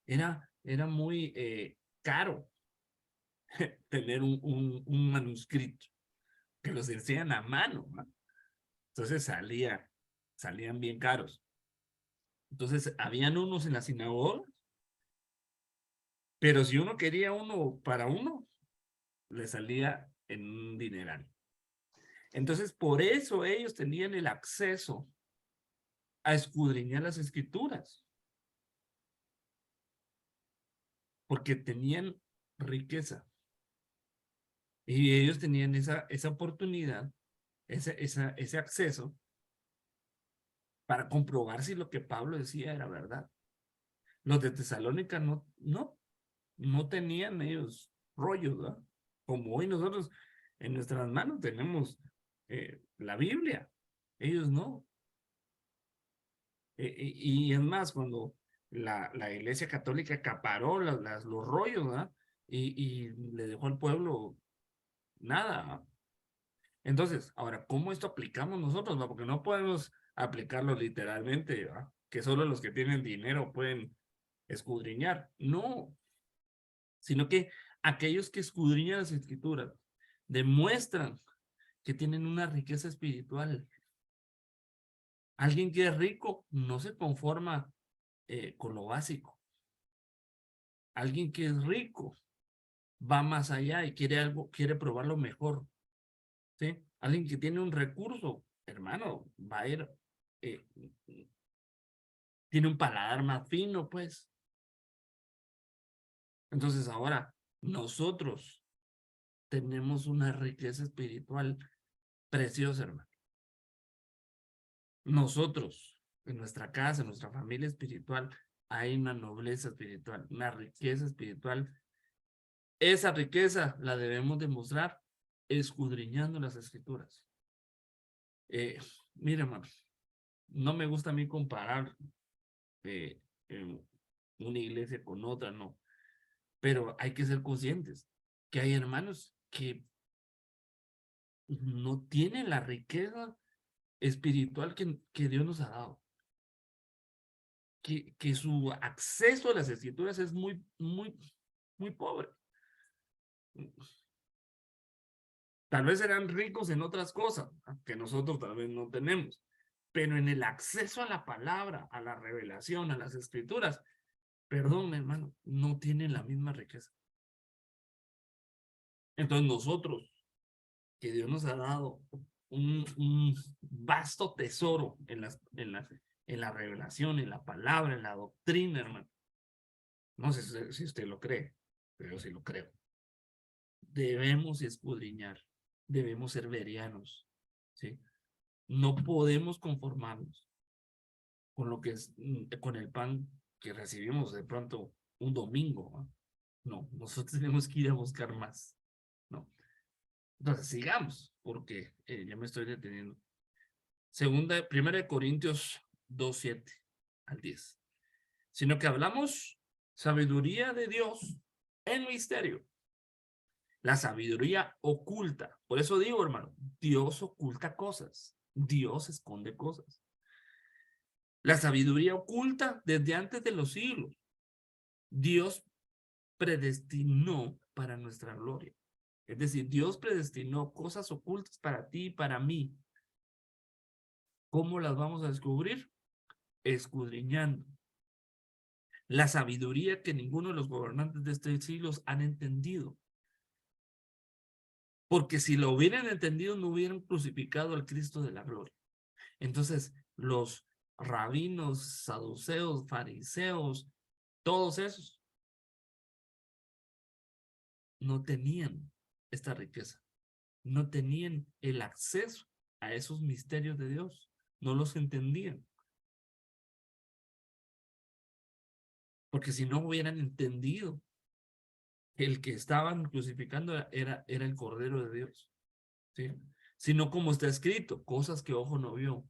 Era muy caro tener un manuscrito, que los hacían a mano, ¿no? Entonces salían bien caros. Entonces, habían unos en la sinagoga, pero si uno quería uno para uno, le salía en un dineral. Entonces, por eso ellos tenían el acceso a escudriñar las escrituras, porque tenían riqueza. Y ellos tenían esa oportunidad, ese acceso para comprobar si lo que Pablo decía era verdad. Los de Tesalónica no tenían ellos rollos, ¿verdad? Como hoy nosotros en nuestras manos tenemos la Biblia. Ellos no. Y es más, cuando la Iglesia Católica acaparó los rollos, ¿verdad? Y le dejó al pueblo nada, ¿verdad? Entonces, ahora, ¿cómo esto aplicamos nosotros? ¿Va? Porque no podemos aplicarlo literalmente, ¿verdad? Que solo los que tienen dinero pueden escudriñar. No, sino que aquellos que escudriñan las escrituras demuestran que tienen una riqueza espiritual. Alguien que es rico no se conforma con lo básico. Alguien que es rico va más allá y quiere probar lo mejor. ¿Sí? Alguien que tiene un recurso, hermano, va a ir, eh, tiene un paladar más fino, pues. Entonces ahora, nosotros tenemos una riqueza espiritual preciosa, hermano. Nosotros, en nuestra casa, en nuestra familia espiritual, hay una nobleza espiritual, una riqueza espiritual. Esa riqueza la debemos demostrar escudriñando las escrituras. Mire, hermano, no me gusta a mí comparar eh, una iglesia con otra, no. Pero hay que ser conscientes que hay hermanos que no tienen la riqueza espiritual que Dios nos ha dado. Que su acceso a las escrituras es muy, muy, muy pobre. Tal vez eran ricos en otras cosas que nosotros tal vez no tenemos, pero en el acceso a la palabra, a la revelación, a las escrituras, perdón, hermano, no tienen la misma riqueza. Entonces nosotros, que Dios nos ha dado un vasto tesoro en la revelación, en la palabra, en la doctrina, hermano. No sé si usted lo cree, pero yo sí lo creo. Debemos escudriñar, debemos ser verianos, ¿sí? No podemos conformarnos con lo que es, con el pan que recibimos de pronto un domingo, ¿no? No, nosotros tenemos que ir a buscar más, ¿no? Entonces, sigamos, porque ya me estoy deteniendo. Primera de Corintios 2:7 al 10. Sino que hablamos sabiduría de Dios en misterio. La sabiduría oculta. Por eso digo, hermano, Dios oculta cosas. Dios esconde cosas. La sabiduría oculta desde antes de los siglos. Dios predestinó para nuestra gloria. Es decir, Dios predestinó cosas ocultas para ti y para mí. ¿Cómo las vamos a descubrir? Escudriñando. La sabiduría que ninguno de los gobernantes de este siglo han entendido. Porque si lo hubieran entendido, no hubieran crucificado al Cristo de la gloria. Entonces, los rabinos, saduceos, fariseos, todos esos, no tenían esta riqueza. No tenían el acceso a esos misterios de Dios. No los entendían. Porque si no hubieran entendido, el que estaban crucificando era el Cordero de Dios. ¿Sí? Sino como está escrito, cosas que ojo no vio,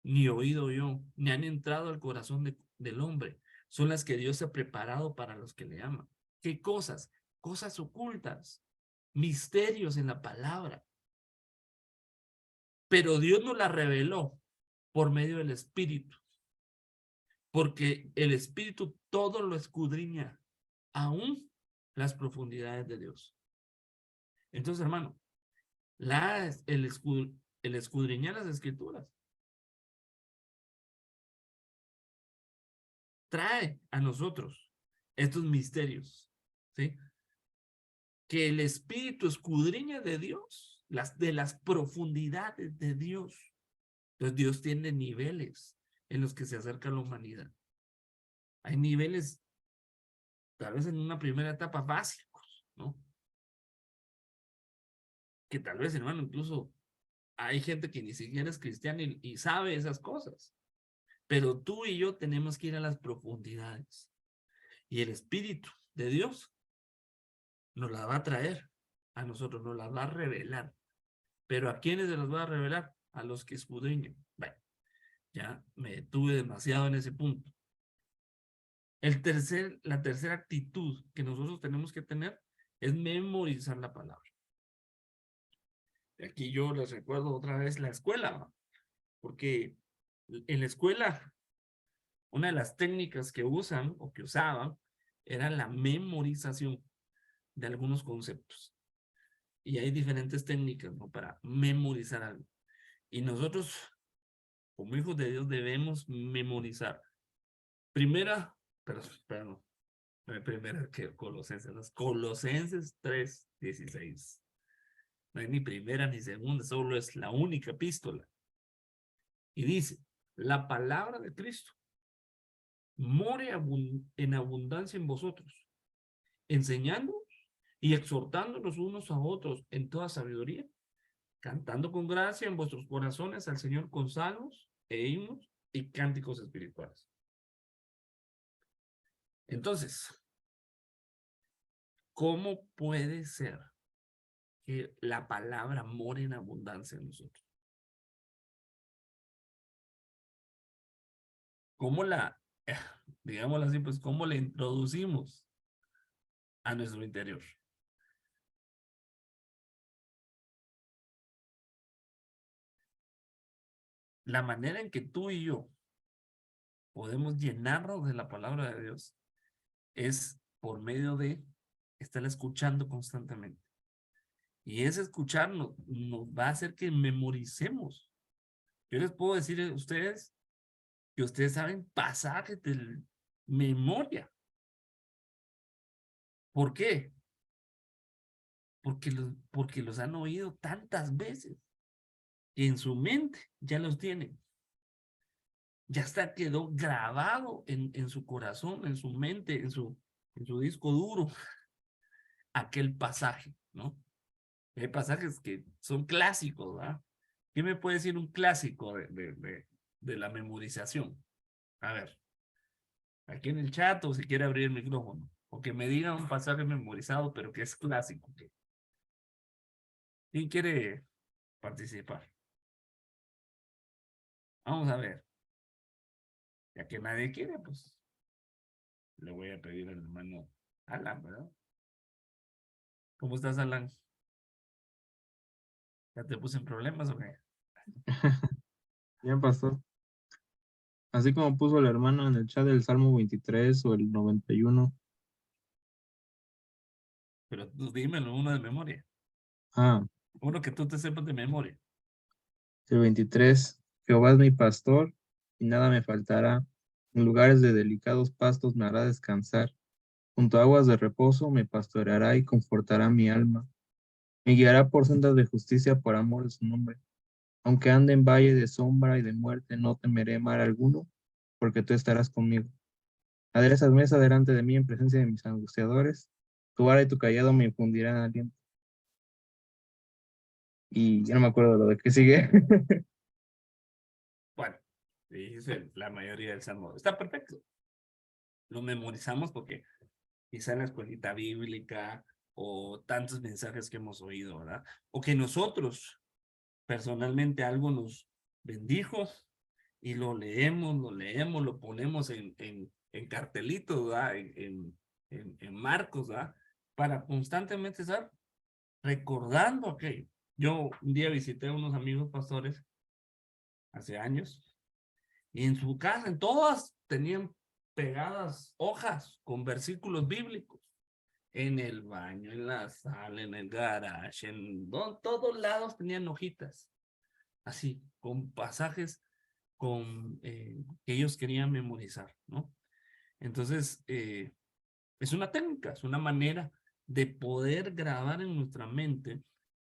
ni oído yo, ni han entrado al corazón del hombre. Son las que Dios ha preparado para los que le aman. ¿Qué cosas? Cosas ocultas, misterios en la palabra. Pero Dios nos la reveló por medio del Espíritu. Porque el Espíritu todo lo escudriña, aún las profundidades de Dios. Entonces, hermano, el escudriñar las Escrituras trae a nosotros estos misterios, ¿sí? Que el Espíritu escudriña de Dios, de las profundidades de Dios. Entonces Dios tiene niveles en los que se acerca a la humanidad. Hay niveles, tal vez en una primera etapa, básicos, ¿no? Que tal vez, hermano, incluso hay gente que ni siquiera es cristiana y sabe esas cosas. Pero tú y yo tenemos que ir a las profundidades. Y el Espíritu de Dios nos la va a traer a nosotros, nos la va a revelar. Pero ¿a quiénes se las va a revelar? A los que escudriñan. Bueno, ya me detuve demasiado en ese punto. La tercera actitud que nosotros tenemos que tener es memorizar la palabra. Aquí yo les recuerdo otra vez la escuela, porque en la escuela una de las técnicas que usan o que usaban era la memorización de algunos conceptos. Y hay diferentes técnicas, ¿no? Para memorizar algo. Y nosotros, como hijos de Dios, debemos memorizar. Primera, no es primera que Colosenses 3:16. No hay ni primera ni segunda, solo es la única epístola. Y dice, la palabra de Cristo more en abundancia en vosotros, enseñando y exhortándonos unos a otros en toda sabiduría, cantando con gracia en vuestros corazones al Señor con salmos e himnos y cánticos espirituales. Entonces, ¿cómo puede ser que la palabra more en abundancia en nosotros? ¿Cómo digámoslo así, pues, cómo la introducimos a nuestro interior? La manera en que tú y yo podemos llenarnos de la palabra de Dios es por medio de estar escuchando constantemente. Y ese escuchar nos va a hacer que memoricemos. Yo les puedo decir a ustedes que ustedes saben pasajes de memoria. ¿Por qué? Porque los han oído tantas veces que en su mente ya los tienen. Ya está, quedó grabado en su corazón, en su mente, en su disco duro, aquel pasaje, ¿no? Hay pasajes que son clásicos, ¿verdad? ¿Qué me puede decir un clásico de la memorización? A ver, aquí en el chat o si quiere abrir el micrófono. O que me diga un pasaje memorizado, pero que es clásico. ¿Quién quiere participar? Vamos a ver. Ya que nadie quiere, pues le voy a pedir al hermano Alan, ¿verdad? ¿Cómo estás, Alan? ¿Ya te puse en problemas o qué? Bien, pastor. Así como puso el hermano en el chat del Salmo 23 o el 91. Pero tú dímelo uno de memoria. Ah, Uno que tú te sepas de memoria. el 23. Jehová es mi pastor y nada me faltará. En lugares de delicados pastos me hará descansar. Junto a aguas de reposo me pastoreará y confortará mi alma. Me guiará por sendas de justicia por amor de su nombre. Aunque ande en valle de sombra y de muerte, no temeré mal alguno, porque tú estarás conmigo. Aderezas mesa delante de mí en presencia de mis angustiadores. Tu vara y tu callado me infundirán aliento. Y ya no me acuerdo de lo de que sigue. Bueno, dice la mayoría del salmo. Está perfecto. Lo memorizamos porque quizá en la escuelita bíblica o tantos mensajes que hemos oído, ¿verdad? O que nosotros personalmente algo nos bendijo y lo ponemos en cartelitos, ¿verdad? En marcos, ¿verdad? Para constantemente estar recordando aquello. Yo un día visité a unos amigos pastores hace años y en su casa, en todas tenían pegadas hojas con versículos bíblicos. En el baño, en la sala, en el garage, todos lados tenían hojitas. Así, con pasajes que ellos querían memorizar, ¿no? Entonces, es una técnica, es una manera de poder grabar en nuestra mente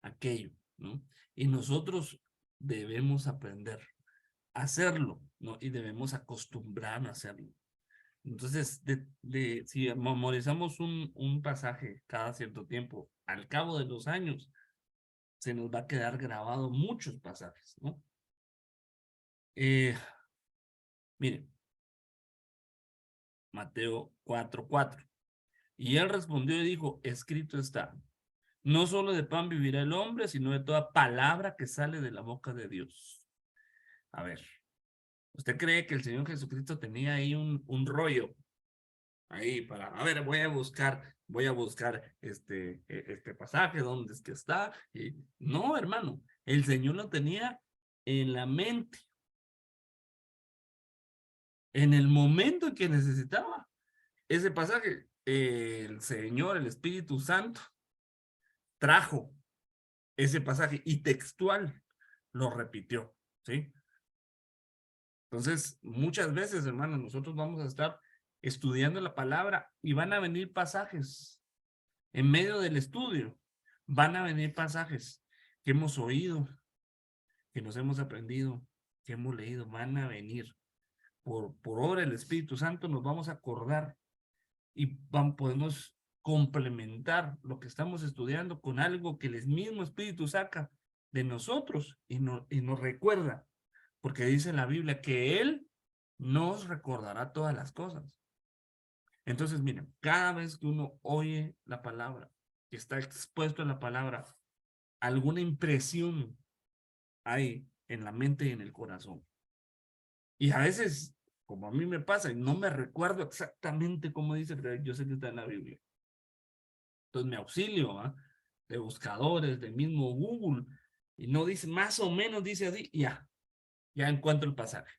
aquello, ¿no? Y nosotros debemos aprender a hacerlo, ¿no? Y debemos acostumbrarnos a hacerlo. Entonces, si memorizamos un pasaje cada cierto tiempo, al cabo de los años, se nos va a quedar grabado muchos pasajes, ¿no? Miren, Mateo 4:4. Y él respondió y dijo, escrito está, no solo de pan vivirá el hombre, sino de toda palabra que sale de la boca de Dios. A ver, ¿usted cree que el Señor Jesucristo tenía ahí un rollo? Ahí para, a ver, voy a buscar este pasaje, ¿dónde es que está? Y, no, hermano, el Señor lo tenía en la mente, en el momento en que necesitaba ese pasaje. El Señor, el Espíritu Santo, trajo ese pasaje y textual lo repitió, ¿sí? Entonces, muchas veces, hermano, nosotros vamos a estar estudiando la palabra y van a venir pasajes en medio del estudio. Van a venir pasajes que hemos oído, que nos hemos aprendido, que hemos leído. Van a venir. Por obra del Espíritu Santo nos vamos a acordar y podemos complementar lo que estamos estudiando con algo que el mismo Espíritu saca de nosotros y nos recuerda. Porque dice en la Biblia que Él nos recordará todas las cosas. Entonces, miren, cada vez que uno oye la palabra, que está expuesto en la palabra, alguna impresión hay en la mente y en el corazón. Y a veces, como a mí me pasa, y no me recuerdo exactamente cómo dice, pero yo sé que está en la Biblia. Entonces me auxilio, ¿eh? De buscadores, del mismo Google, y no dice, más o menos dice así, y ya encuentro el pasaje,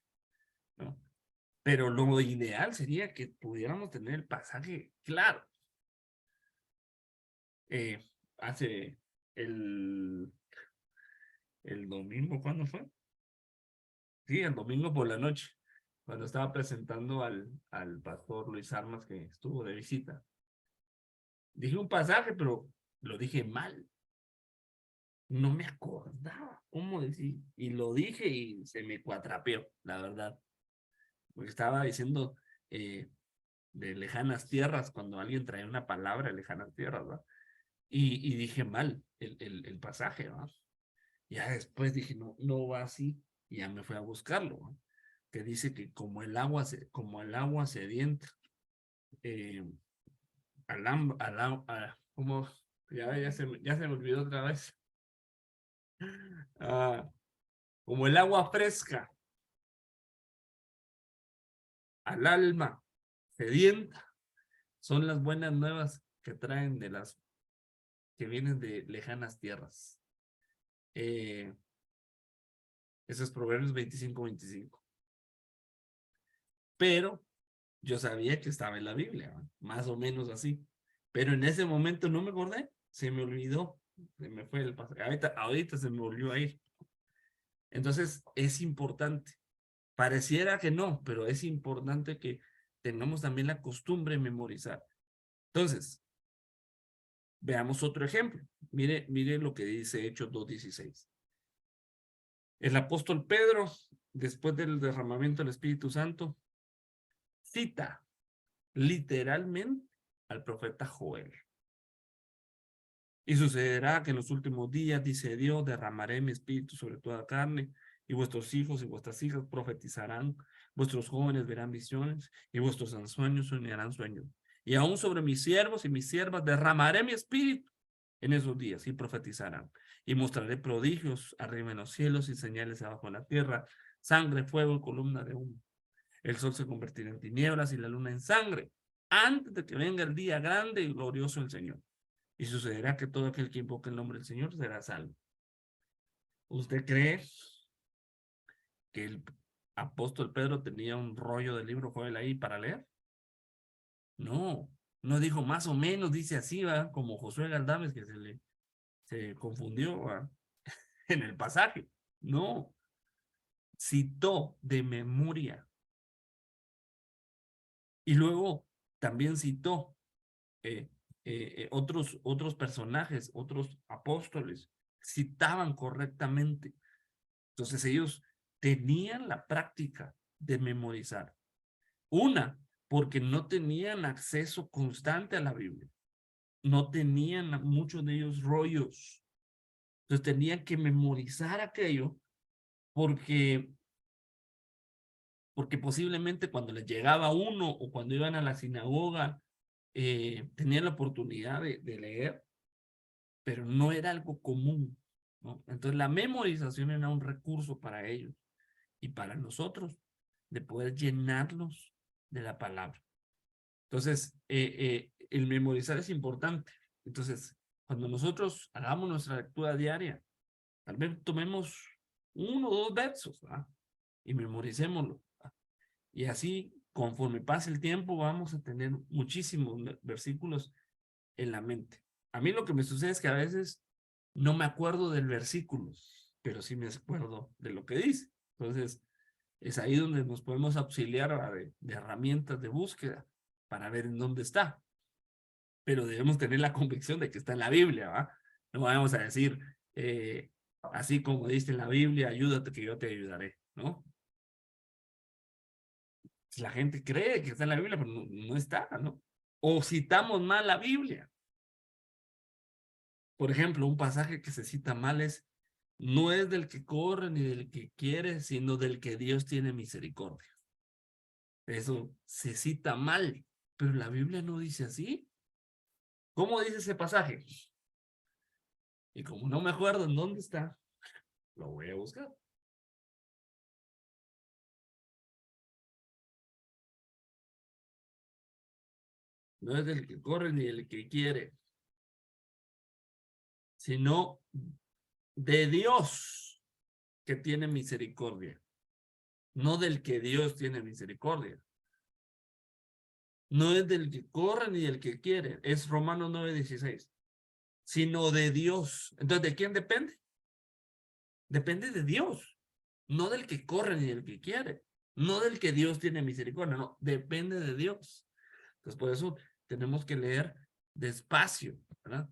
¿no? Pero lo ideal sería que pudiéramos tener el pasaje claro. Hace el domingo, ¿cuándo fue? Sí, el domingo por la noche, cuando estaba presentando al pastor Luis Armas, que estuvo de visita. Dije un pasaje, pero lo dije mal. No me acordaba cómo decir. Y lo dije y se me cuatrapeó, la verdad. Porque estaba diciendo de lejanas tierras, cuando alguien trae una palabra de lejanas tierras, ¿verdad? Y dije mal el pasaje, ¿verdad? Ya después dije, no, no va así. Y ya me fui a buscarlo, ¿verdad? Que dice que como el agua sedienta, como, ya se me olvidó otra vez. Como el agua fresca al alma sedienta, son las buenas nuevas que traen que vienen de lejanas tierras. Eso es Proverbios 25:25. Pero yo sabía que estaba en la Biblia, ¿no? Más o menos así. Pero en ese momento no me acordé, se me olvidó, se me fue el pasaje. Ahorita se me volvió a ir. Entonces es importante. Pareciera que no, pero es importante que tengamos también la costumbre de memorizar. Entonces, veamos otro ejemplo. Mire lo que dice Hechos 2:16. El apóstol Pedro, después del derramamiento del Espíritu Santo, cita literalmente al profeta Joel. Y sucederá que en los últimos días, dice Dios, derramaré mi espíritu sobre toda carne, y vuestros hijos y vuestras hijas profetizarán, vuestros jóvenes verán visiones, y vuestros ancianos soñarán sueños. Y aún sobre mis siervos y mis siervas derramaré mi espíritu en esos días, y profetizarán. Y mostraré prodigios arriba en los cielos y señales abajo en la tierra, sangre, fuego y columna de humo. El sol se convertirá en tinieblas y la luna en sangre, antes de que venga el día grande y glorioso del Señor. Y sucederá que todo aquel que invoque el nombre del Señor será salvo. ¿Usted cree que el apóstol Pedro tenía un rollo de libro Joel ahí para leer? No, no dijo más o menos, dice así, ¿va? Como Josué Galdames, que se confundió, ¿va? En el pasaje. No, citó de memoria. Y luego también citó otros personajes, otros apóstoles, citaban correctamente. Entonces ellos tenían la práctica de memorizar. Una, porque no tenían acceso constante a la Biblia. No tenían muchos de ellos rollos. Entonces tenían que memorizar aquello porque posiblemente cuando les llegaba uno o cuando iban a la sinagoga tenían la oportunidad de leer, pero no era algo común, ¿no? Entonces la memorización era un recurso para ellos y para nosotros de poder llenarlos de la palabra. Entonces, el memorizar es importante. Entonces, cuando nosotros hagamos nuestra lectura diaria, tal vez tomemos 1 o 2 versos, ¿verdad? Y memoricémoslo, ¿verdad? Y así, conforme pase el tiempo, vamos a tener muchísimos versículos en la mente. A mí lo que me sucede es que a veces no me acuerdo del versículo, pero sí me acuerdo de lo que dice. Entonces, es ahí donde nos podemos auxiliar de herramientas de búsqueda para ver en dónde está. Pero debemos tener la convicción de que está en la Biblia, ¿va? No vamos a decir, así como dice en la Biblia, ayúdate que yo te ayudaré, ¿no? La gente cree que está en la Biblia, pero no está, ¿no? O citamos mal la Biblia. Por ejemplo, un pasaje que se cita mal es, no es del que corre ni del que quiere, sino del que Dios tiene misericordia. Eso se cita mal, pero la Biblia no dice así. ¿Cómo dice ese pasaje? Y como no me acuerdo en dónde está, lo voy a buscar. No es del que corre ni del que quiere, sino de Dios que tiene misericordia, no del que Dios tiene misericordia. No es del que corre ni del que quiere, es Romanos 9:16. sino de Dios. Entonces, ¿de quién depende? Depende de Dios, no del que corre ni del que quiere, no del que Dios tiene misericordia, no, depende de Dios. Entonces, por eso tenemos que leer despacio, ¿verdad?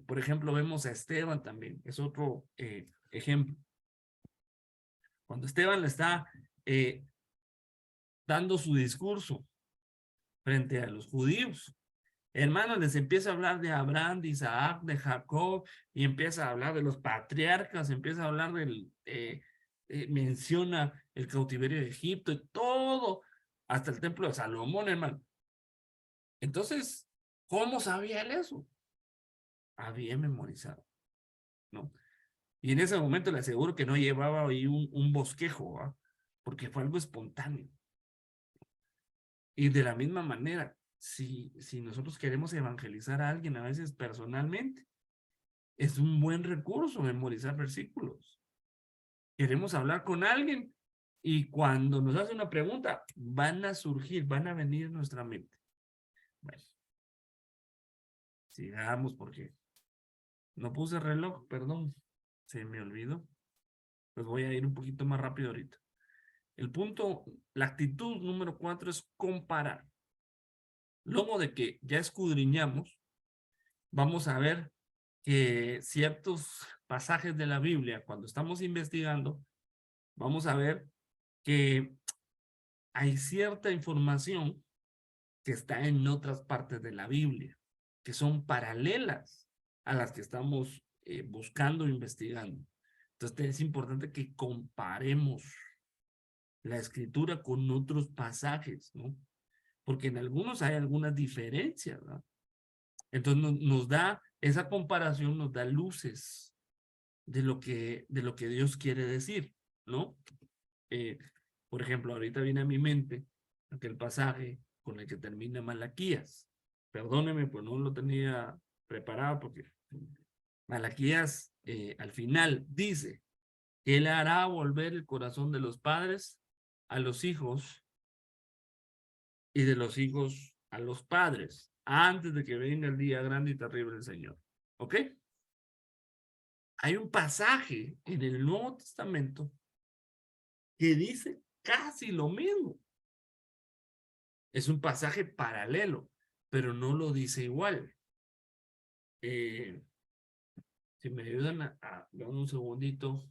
Por ejemplo, vemos a Esteban también, es otro ejemplo. Cuando Esteban le está dando su discurso frente a los judíos, hermanos, les empieza a hablar de Abraham, de Isaac, de Jacob, y empieza a hablar de los patriarcas, empieza a hablar del, menciona el cautiverio de Egipto y todo, hasta el templo de Salomón, hermano. Entonces, ¿cómo sabía él eso? Había memorizado, ¿no? Y en ese momento le aseguro que no llevaba ahí un bosquejo, ¿eh? Porque fue algo espontáneo. Y de la misma manera, si nosotros queremos evangelizar a alguien, a veces personalmente, es un buen recurso memorizar versículos. Queremos hablar con alguien y cuando nos hace una pregunta, van a surgir, van a venir en nuestra mente. Bueno, sigamos porque no puse reloj, perdón, se me olvidó. Pues voy a ir un poquito más rápido ahorita. El punto, la actitud número 4 es comparar. Luego de que ya escudriñamos, vamos a ver que ciertos pasajes de la Biblia, cuando estamos investigando, vamos a ver que hay cierta información que está en otras partes de la Biblia, que son paralelas a las que estamos buscando e investigando. Entonces es importante que comparemos la escritura con otros pasajes, ¿no? Porque en algunos hay algunas diferencias, ¿verdad? Entonces nos da, esa comparación nos da luces de lo que Dios quiere decir, ¿no? Por ejemplo, ahorita viene a mi mente aquel pasaje con el que termina Malaquías. Perdóneme, pues no lo tenía preparado porque Malaquías al final dice que Él hará volver el corazón de los padres a los hijos y de los hijos a los padres antes de que venga el día grande y terrible del Señor. ¿Ok? Hay un pasaje en el Nuevo Testamento que dice casi lo mismo. Es un pasaje paralelo, pero no lo dice igual. Si me ayudan a dar un segundito.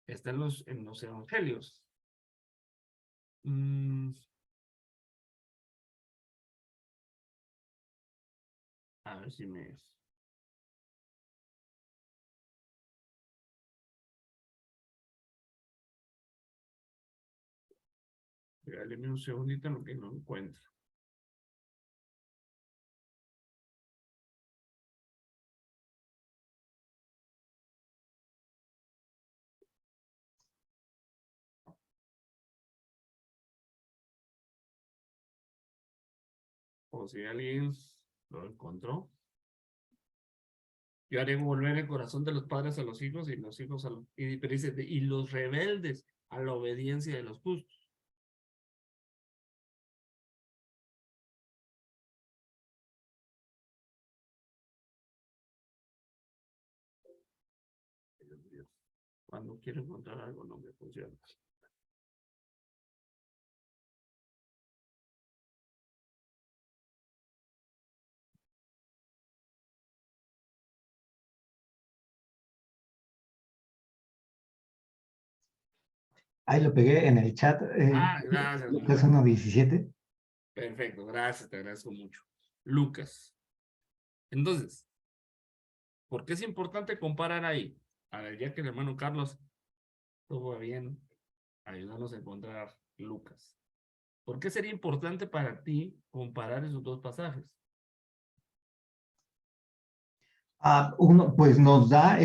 Está en los evangelios. A ver si me... Regáleme un segundito en lo que no encuentro. O si alguien lo encontró. Yo haré volver el corazón de los padres a los hijos y los hijos a los... Y dice, y los rebeldes a la obediencia de los justos. Cuando quiero encontrar algo no me funciona. Ahí lo pegué en el chat. Gracias. Lucas 1:17. Perfecto, gracias, te agradezco mucho. Lucas. Entonces, ¿por qué es importante comparar ahí? A ver, ya que el hermano Carlos tuvo bien ayudarnos a encontrar Lucas. ¿Por qué sería importante para ti comparar esos dos pasajes? Uno, pues nos da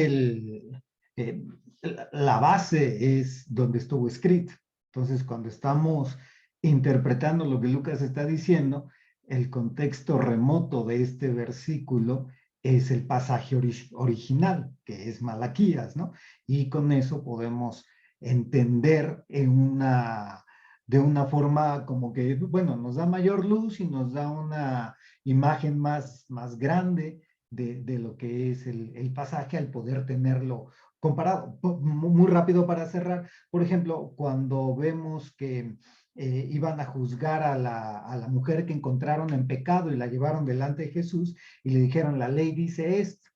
la base es donde estuvo escrito. Entonces, cuando estamos interpretando lo que Lucas está diciendo, el contexto remoto de este versículo es el pasaje original, que es Malaquías, ¿no? Y con eso podemos entender de una forma como que, bueno, nos da mayor luz y nos da una imagen más grande de lo que es el pasaje al poder tenerlo comparado. Muy rápido para cerrar, por ejemplo, cuando vemos que iban a juzgar a la mujer que encontraron en pecado y la llevaron delante de Jesús y le dijeron, la ley dice esto.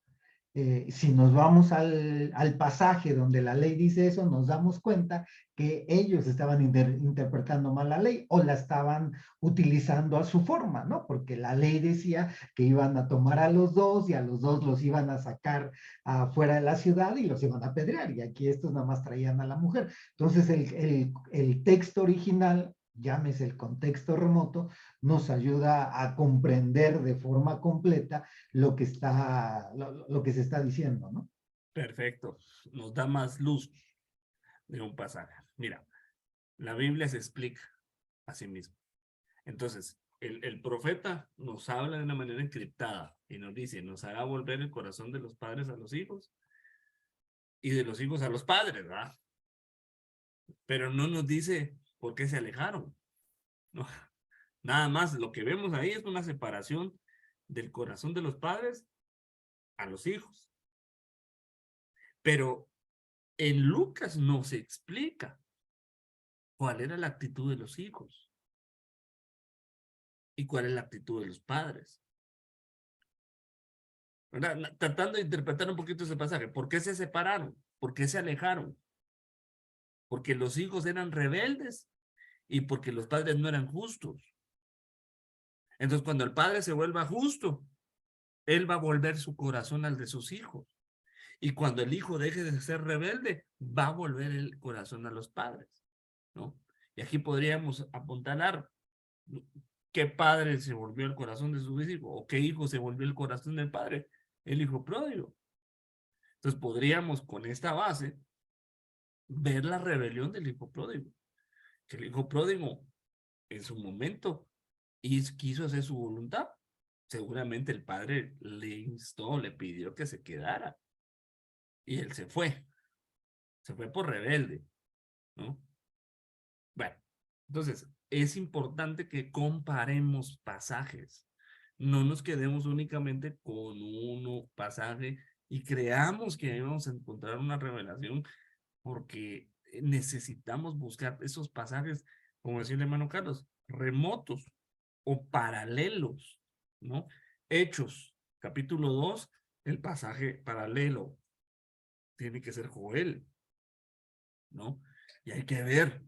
Si nos vamos al pasaje donde la ley dice eso, nos damos cuenta que ellos estaban interpretando mal la ley o la estaban utilizando a su forma, ¿no? Porque la ley decía que iban a tomar a los dos y a los dos los iban a sacar afuera de la ciudad y los iban a apedrear. Y aquí estos nada más traían a la mujer. Entonces el texto original, llámese el contexto remoto, nos ayuda a comprender de forma completa lo que se está diciendo, ¿no? Perfecto. Nos da más luz de un pasaje. Mira, la Biblia se explica a sí misma. Entonces, el profeta nos habla de una manera encriptada y nos dice, nos hará volver el corazón de los padres a los hijos y de los hijos a los padres, ¿verdad? Pero no nos dice por qué se alejaron. No. Nada más, lo que vemos ahí es una separación del corazón de los padres a los hijos. Pero en Lucas no se explica cuál era la actitud de los hijos y cuál es la actitud de los padres. ¿Verdad? Tratando de interpretar un poquito ese pasaje. ¿Por qué se separaron? ¿Por qué se alejaron? Porque los hijos eran rebeldes y porque los padres no eran justos. Entonces, cuando el padre se vuelva justo, él va a volver su corazón al de sus hijos. Y cuando el hijo deje de ser rebelde, va a volver el corazón a los padres, ¿no? Y aquí podríamos apuntalar qué padre se volvió el corazón de su hijo o qué hijo se volvió el corazón del padre, el hijo pródigo. Entonces podríamos con esta base ver la rebelión del hijo pródigo. Que el hijo pródigo en su momento quiso hacer su voluntad. Seguramente el padre le instó, le pidió que se quedara. Y él se fue por rebelde, ¿no? Bueno, entonces es importante que comparemos pasajes. No nos quedemos únicamente con un pasaje y creamos que vamos a encontrar una revelación porque necesitamos buscar esos pasajes, como decía el hermano Carlos, remotos o paralelos, ¿no? Hechos, capítulo 2, el pasaje paralelo tiene que ser Joel, ¿no? Y hay que ver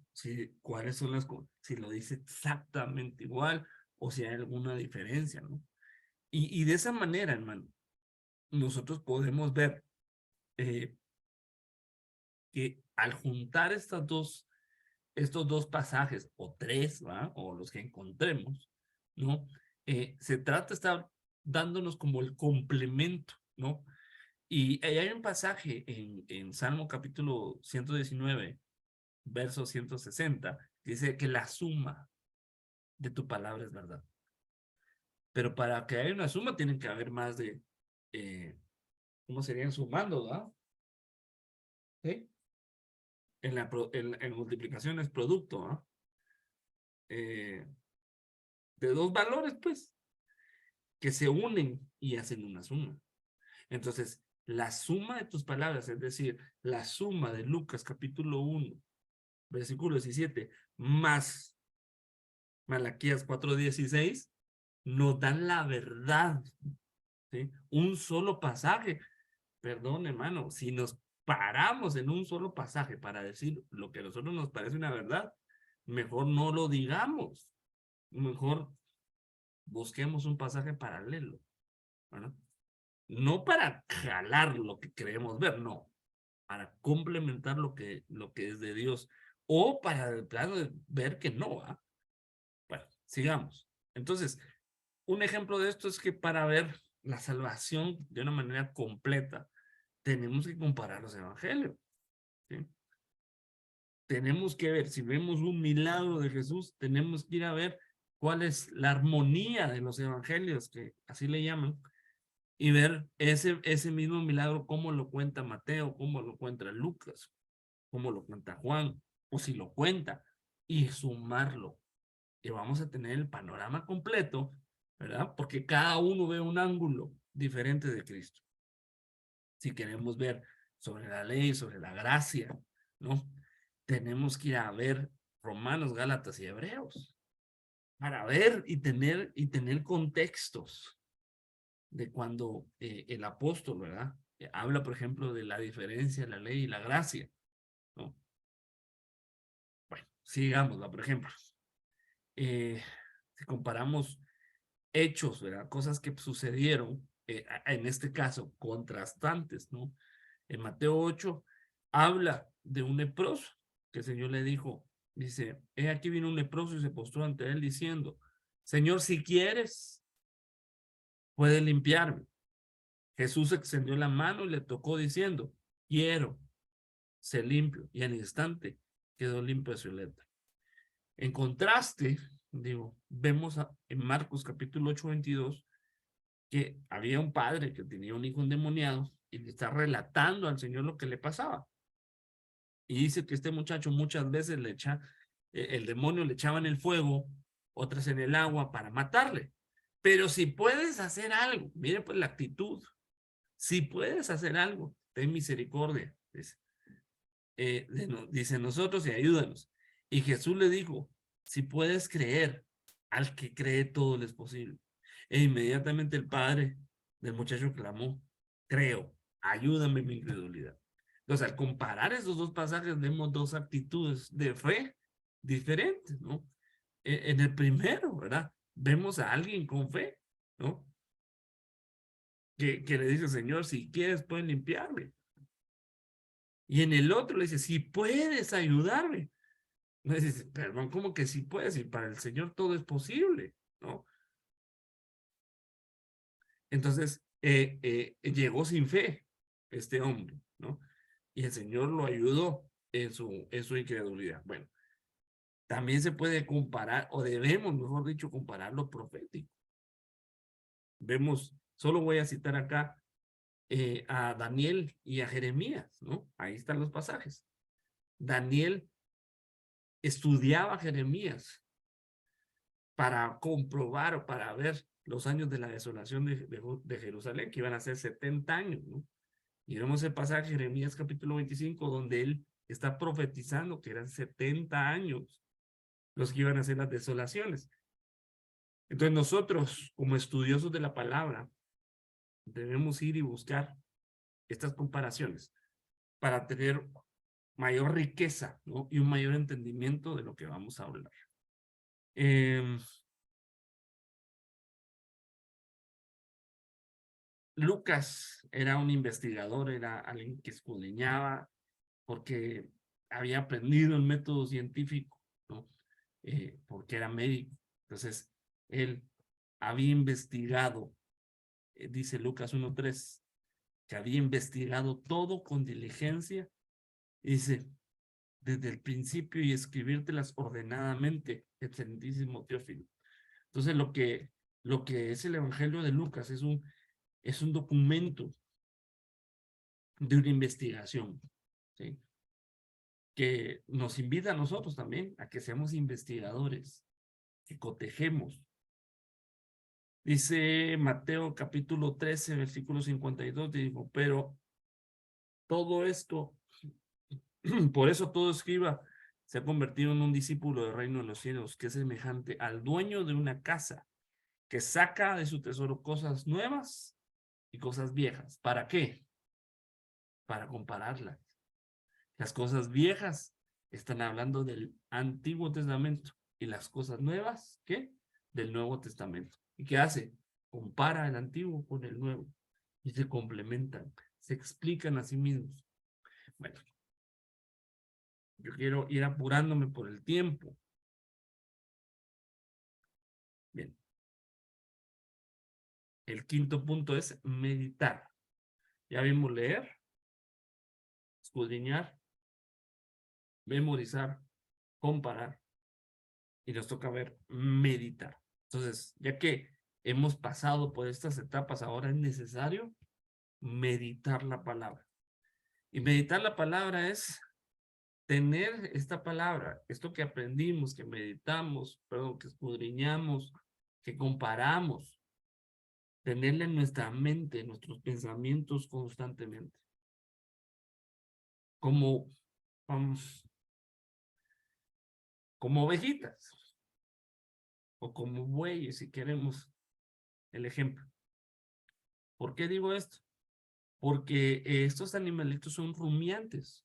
cuáles son si lo dice exactamente igual o si hay alguna diferencia, ¿no? Y de esa manera, hermano, nosotros podemos ver que al juntar estos dos pasajes, o tres, ¿va? O los que encontremos, ¿no? Se trata de estar dándonos como el complemento, ¿no? Y hay un pasaje en Salmo capítulo 119, verso 160, que dice que la suma de tu palabra es verdad. Pero para que haya una suma tienen que haber más de, ¿cómo serían sumando, ¿verdad? ¿Sí? En multiplicación es producto, ¿no? De dos valores, pues, que se unen y hacen una suma. Entonces, la suma de tus palabras, es decir, la suma de Lucas capítulo 1, versículo 17, más Malaquías 4:16, nos dan la verdad, ¿sí? Un solo pasaje. Perdón, hermano, si nos paramos en un solo pasaje para decir lo que a nosotros nos parece una verdad, mejor no lo digamos. Mejor busquemos un pasaje paralelo, ¿verdad? No para jalar lo que queremos ver, no. Para complementar lo que es de Dios. O para el plano de ver que no, ¿ah? Bueno, sigamos. Entonces, un ejemplo de esto es que para ver la salvación de una manera completa, tenemos que comparar los evangelios, ¿sí? Tenemos que ver, si vemos un milagro de Jesús, tenemos que ir a ver cuál es la armonía de los evangelios, que así le llaman, y ver ese mismo milagro, cómo lo cuenta Mateo, cómo lo cuenta Lucas, como lo cuenta Juan, o si lo cuenta, y sumarlo. Y vamos a tener el panorama completo, ¿verdad? Porque cada uno ve un ángulo diferente de Cristo. Si queremos ver sobre la ley, sobre la gracia, ¿no? Tenemos que ir a ver Romanos, Gálatas y Hebreos para ver y tener contextos de cuando el apóstol, ¿verdad? Habla, por ejemplo, de la diferencia de la ley y la gracia, ¿no? Bueno, sigámosla, por ejemplo. Si comparamos hechos, ¿verdad? Cosas que sucedieron, en este caso, contrastantes, ¿no? En Mateo 8 habla de un leproso que el Señor le dijo, dice, he aquí vino un leproso y se postró ante él diciendo, Señor, si quieres, puedes limpiarme. Jesús extendió la mano y le tocó diciendo, quiero, sé limpio. Y al instante quedó limpio de su lepra. En contraste, digo, vemos en Marcos capítulo 8, 22, que había un padre que tenía un hijo endemoniado y le está relatando al Señor lo que le pasaba. Y dice que este muchacho muchas veces el demonio le echaba en el fuego, otras en el agua para matarle. Pero si puedes hacer algo, mire pues la actitud, si puedes hacer algo, ten misericordia, dice nosotros y ayúdanos. Y Jesús le dijo, si puedes creer, al que cree todo le es posible. E inmediatamente el padre del muchacho clamó, creo, ayúdame en mi incredulidad. Entonces, al comparar esos dos pasajes, vemos dos actitudes de fe diferentes, ¿no? En el primero, ¿verdad? Vemos a alguien con fe, ¿no? Que le dice, Señor, si quieres, puedes limpiarme. Y en el otro le dice, si puedes ayudarme. No dice, perdón, ¿cómo que si puedes? Y para el Señor todo es posible, ¿no? Entonces, llegó sin fe este hombre, ¿no? Y el Señor lo ayudó en su incredulidad. Bueno, también se puede comparar, o debemos, mejor dicho, comparar lo profético. Vemos, solo voy a citar acá a Daniel y a Jeremías, ¿no? Ahí están los pasajes. Daniel estudiaba a Jeremías para comprobar o para ver los años de la desolación de Jerusalén, que iban a ser 70 años, ¿no? Y vemos el pasaje Jeremías capítulo 25, donde él está profetizando que eran 70 años los que iban a hacer las desolaciones. Entonces nosotros, como estudiosos de la palabra, debemos ir y buscar estas comparaciones para tener mayor riqueza, ¿no? Y un mayor entendimiento de lo que vamos a hablar. Lucas era un investigador, era alguien que escudriñaba porque había aprendido el método científico, ¿no? Porque era médico. Entonces, él había investigado, dice Lucas 1:3, que había investigado todo con diligencia, y dice, desde el principio y escribírtelas ordenadamente, excelentísimo Teófilo. Entonces, lo que es el Evangelio de Lucas es un documento de una investigación, ¿sí? Que nos invita a nosotros también a que seamos investigadores, que cotejemos. Dice Mateo capítulo 13, versículo 52, digo, pero todo esto, por eso todo escriba se ha convertido en un discípulo del reino de los cielos, que es semejante al dueño de una casa, que saca de su tesoro cosas nuevas y cosas viejas. ¿Para qué? Para compararlas. Las cosas viejas están hablando del Antiguo Testamento y las cosas nuevas, ¿qué? Del Nuevo Testamento. ¿Y qué hace? Compara el Antiguo con el Nuevo y se complementan, se explican a sí mismos. Bueno, yo quiero ir apurándome por el tiempo. Bien. El quinto punto es meditar. Ya vimos leer, escudriñar, memorizar, comparar, y nos toca ver meditar. Entonces, ya que hemos pasado por estas etapas, ahora es necesario meditar la palabra. Y meditar la palabra es tener esta palabra, esto que aprendimos, que meditamos, perdón, que escudriñamos, que comparamos, tenerla en nuestra mente, en nuestros pensamientos constantemente. Como, como ovejitas o como bueyes, si queremos el ejemplo. ¿Por qué digo esto? Porque estos animalitos son rumiantes.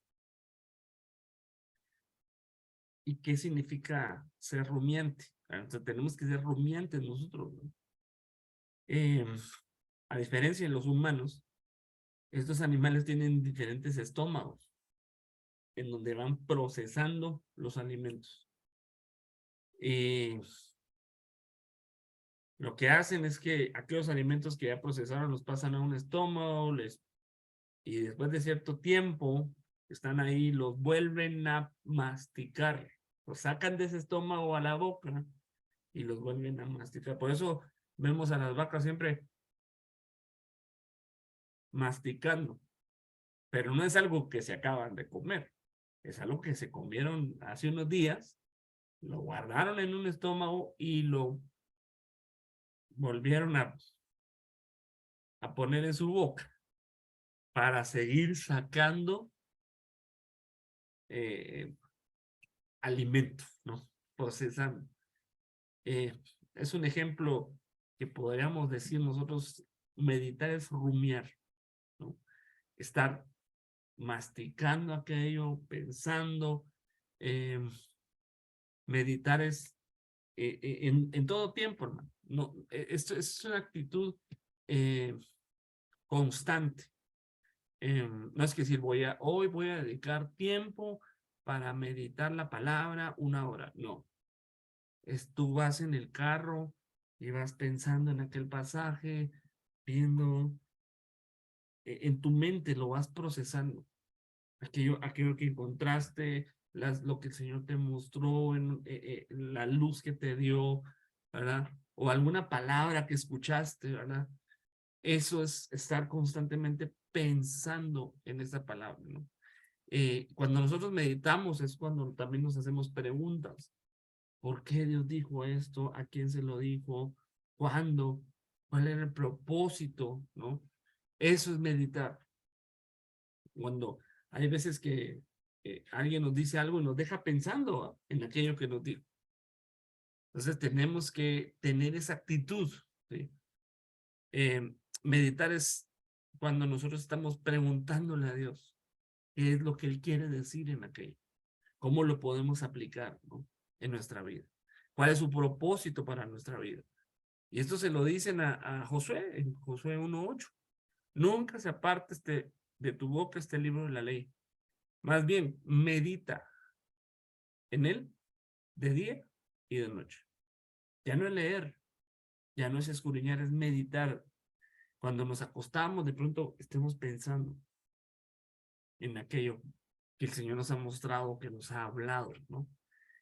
¿Y qué significa ser rumiante? Entonces, tenemos que ser rumiantes nosotros, ¿no? A diferencia de los humanos, estos animales tienen diferentes estómagos en donde van procesando los alimentos. Lo que hacen es que aquellos alimentos que ya procesaron los pasan a un estómago, y después de cierto tiempo están ahí, los vuelven a masticar, los sacan de ese estómago a la boca y los vuelven a masticar. Por eso vemos a las vacas siempre masticando, pero no es algo que se acaban de comer, es algo que se comieron hace unos días, lo guardaron en un estómago y lo volvieron a poner en su boca para seguir sacando alimento, ¿no? Procesando. Es un ejemplo que podríamos decir nosotros, meditar es rumiar, ¿no? Estar masticando aquello, pensando. Meditar es en todo tiempo, hermano. No, esto es una actitud constante. No es que decir, hoy voy a dedicar tiempo para meditar la palabra 1 hora. No. Tú vas en el carro y vas pensando en aquel pasaje, viendo, en tu mente lo vas procesando. Aquello que encontraste, lo que el Señor te mostró, la luz que te dio, ¿verdad? O alguna palabra que escuchaste, ¿verdad? Eso es estar constantemente pensando en esa palabra, ¿no? Cuando nosotros meditamos es cuando también nos hacemos preguntas. ¿Por qué Dios dijo esto? ¿A quién se lo dijo? ¿Cuándo? ¿Cuál era el propósito? ¿No? Eso es meditar. Cuando hay veces que alguien nos dice algo y nos deja pensando en aquello que nos dijo. Entonces tenemos que tener esa actitud, ¿sí? Meditar es cuando nosotros estamos preguntándole a Dios qué es lo que Él quiere decir en aquello. ¿Cómo lo podemos aplicar, ¿no? En nuestra vida? ¿Cuál es su propósito para nuestra vida? Y esto se lo dicen a Josué, en Josué 1:8. Nunca se aparte de tu boca este libro de la ley. Más bien, medita en él de día y de noche. Ya no es leer, ya no es escudriñar, es meditar. Cuando nos acostamos, de pronto estemos pensando en aquello que el Señor nos ha mostrado, que nos ha hablado, ¿no?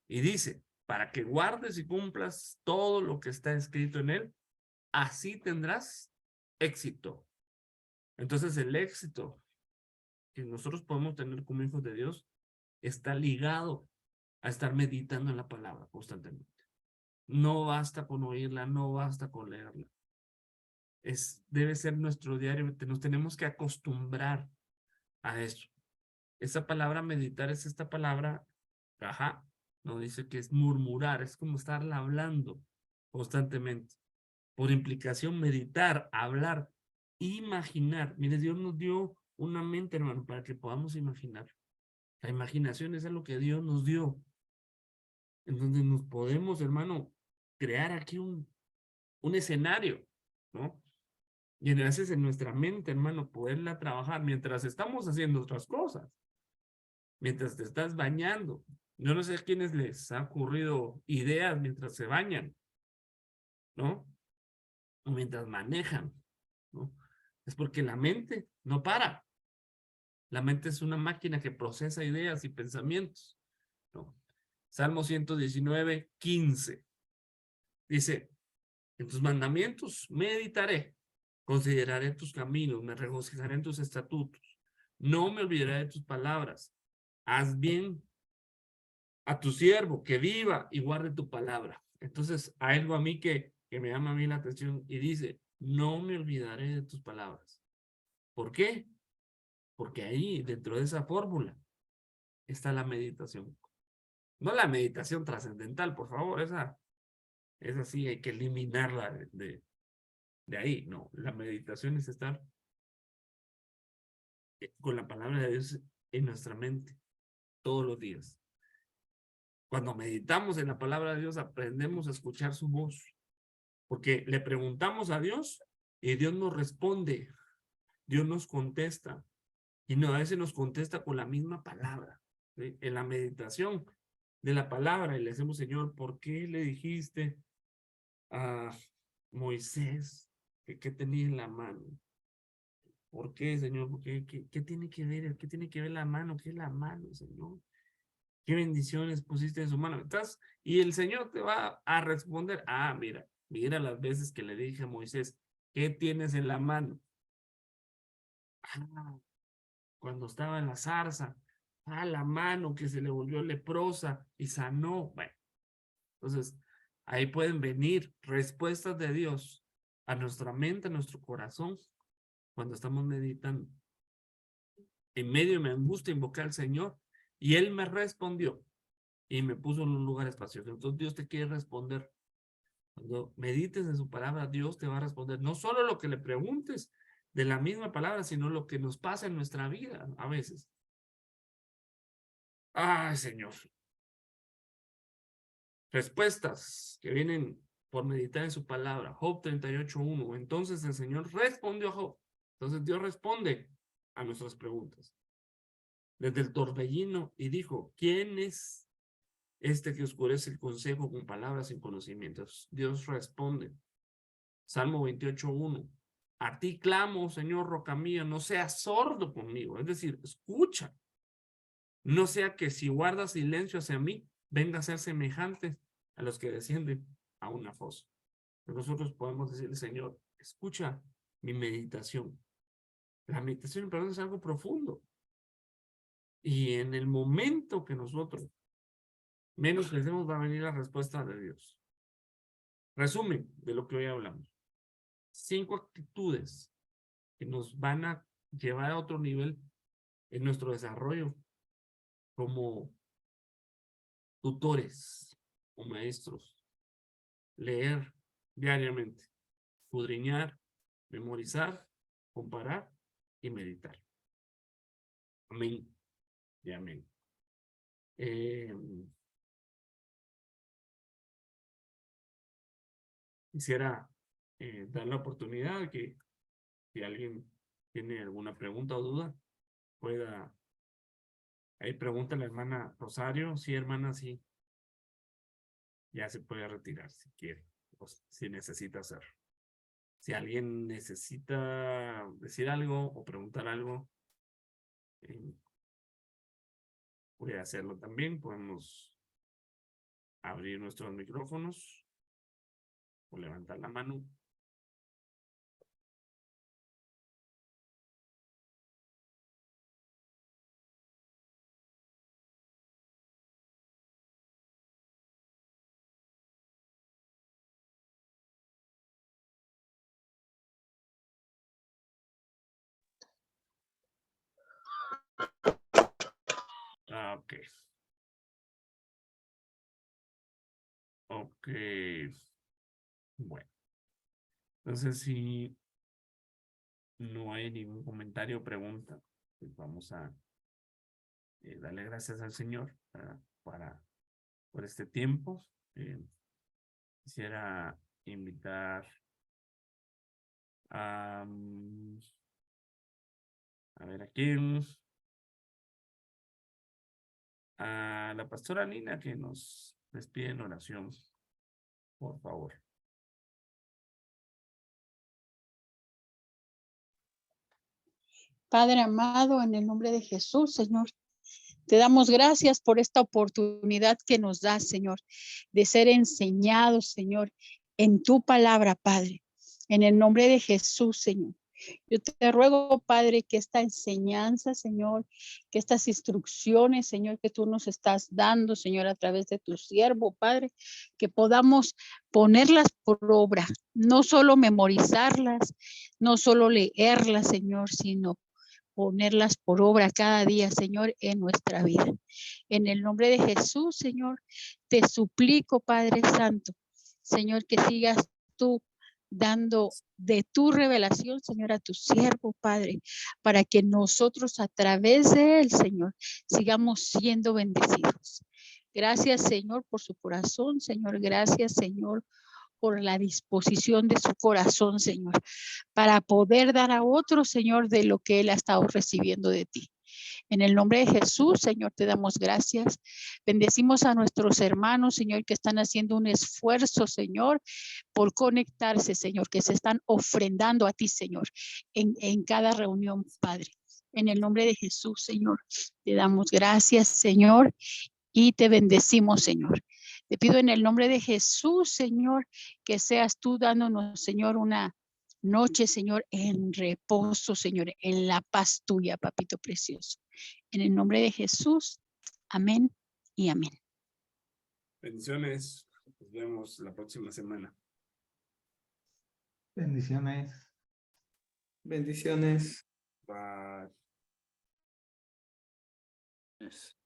Y dice, para que guardes y cumplas todo lo que está escrito en él, así tendrás éxito. Entonces el éxito que nosotros podemos tener como hijos de Dios está ligado a estar meditando en la palabra constantemente. No basta con oírla, no basta con leerla. Debe ser nuestro diario, nos tenemos que acostumbrar a eso. Esa palabra meditar es esta palabra, no dice que es murmurar, es como estarla hablando constantemente. Por implicación, meditar, hablar, imaginar. Mire, Dios nos dio una mente, hermano, para que podamos imaginar. La imaginación es algo que Dios nos dio. En donde nos podemos, hermano, crear aquí un escenario, ¿no? Y a veces en nuestra mente, hermano, poderla trabajar mientras estamos haciendo otras cosas. Mientras te estás bañando. Yo no sé a quiénes les ha ocurrido ideas mientras se bañan, ¿no? O mientras manejan, ¿no? Es porque la mente no para. La mente es una máquina que procesa ideas y pensamientos, ¿no? Salmo 119:15. Dice, en tus mandamientos meditaré, consideraré tus caminos, me regocijaré en tus estatutos, no me olvidaré de tus palabras. Haz bien a tu siervo que viva y guarde tu palabra. Entonces, hay algo a mí que me llama a mí la atención y dice, no me olvidaré de tus palabras. ¿Por qué? Porque ahí, dentro de esa fórmula, está la meditación. No la meditación trascendental, por favor, esa sí hay que eliminarla de ahí. No, la meditación es estar con la palabra de Dios en nuestra mente todos los días. Cuando meditamos en la palabra de Dios, aprendemos a escuchar su voz, porque le preguntamos a Dios y Dios nos responde, Dios nos contesta, y no, a veces nos contesta con la misma palabra, ¿sí? En la meditación de la palabra, y le decimos, Señor, ¿por qué le dijiste a Moisés que tenía en la mano? ¿Por qué, Señor? ¿Qué tiene que ver? ¿Qué tiene que ver la mano? ¿Qué es la mano, Señor? ¿Qué bendiciones pusiste en su mano? Entonces, y el Señor te va a responder, mira las veces que le dije a Moisés, ¿qué tienes en la mano? Cuando estaba en la zarza, la mano que se le volvió leprosa y sanó. Bueno, entonces, ahí pueden venir respuestas de Dios a nuestra mente, a nuestro corazón, cuando estamos meditando. En medio de mi angustia invoqué al Señor y Él me respondió y me puso en un lugar espacioso. Entonces Dios te quiere responder. Cuando medites en su palabra, Dios te va a responder. No solo lo que le preguntes de la misma palabra, sino lo que nos pasa en nuestra vida a veces. Ay, Señor. Respuestas que vienen por meditar en su palabra. Job 38:1. Entonces el Señor respondió a Job. Entonces Dios responde a nuestras preguntas. Desde el torbellino y dijo, ¿quién es este que oscurece el consejo con palabras sin conocimientos? Dios responde. Salmo 28:1. A ti clamo, Señor, roca mía, no seas sordo conmigo. Es decir, escucha. No sea que si guardas silencio hacia mí, venga a ser semejante a los que descienden a una fosa. Nosotros podemos decirle, Señor, escucha mi meditación. La meditación, perdón, es algo profundo. Y en el momento que nosotros menos pensemos, va a venir la respuesta de Dios. Resumen de lo que hoy hablamos. 5 actitudes que nos van a llevar a otro nivel en nuestro desarrollo como tutores o maestros. Leer diariamente, escudriñar, memorizar, comparar y meditar. Amén y amén. Quisiera dar la oportunidad de que si alguien tiene alguna pregunta o duda, pueda. Ahí pregunta la hermana Rosario. Sí, hermana, sí. Ya se puede retirar si quiere, o si necesita hacerlo. Si alguien necesita decir algo o preguntar algo, puede hacerlo también. Podemos abrir nuestros micrófonos o levantar la mano. Ok. Ok. Bueno. Entonces, si no hay ningún comentario o pregunta, pues vamos a darle gracias al Señor por este tiempo. Quisiera invitar a ver aquí a la pastora Nina que nos despide en oración, por favor. Padre amado, en el nombre de Jesús, Señor, te damos gracias por esta oportunidad que nos das, Señor, de ser enseñados, Señor, en tu palabra, Padre. En el nombre de Jesús, Señor. Yo te ruego, Padre, que esta enseñanza, Señor, que estas instrucciones, Señor, que tú nos estás dando, Señor, a través de tu siervo, Padre, que podamos ponerlas por obra, no solo memorizarlas, no solo leerlas, Señor, sino ponerlas por obra cada día, Señor, en nuestra vida. En el nombre de Jesús, Señor, te suplico, Padre Santo, Señor, que sigas tú dando de tu revelación, Señor, a tu siervo, Padre, para que nosotros a través de él, Señor, sigamos siendo bendecidos. Gracias, Señor, por su corazón, Señor. Gracias, Señor, por la disposición de su corazón, Señor, para poder dar a otro, Señor, de lo que él ha estado recibiendo de ti. En el nombre de Jesús, Señor, te damos gracias. Bendecimos a nuestros hermanos, Señor, que están haciendo un esfuerzo, Señor, por conectarse, Señor, que se están ofrendando a ti, Señor, en cada reunión, Padre. En el nombre de Jesús, Señor, te damos gracias, Señor, y te bendecimos, Señor. Te pido en el nombre de Jesús, Señor, que seas tú dándonos, Señor, una noche, Señor, en reposo, Señor, en la paz tuya, papito precioso. En el nombre de Jesús, amén y amén. Bendiciones. Nos vemos la próxima semana. Bendiciones. Bendiciones. Bye. Yes.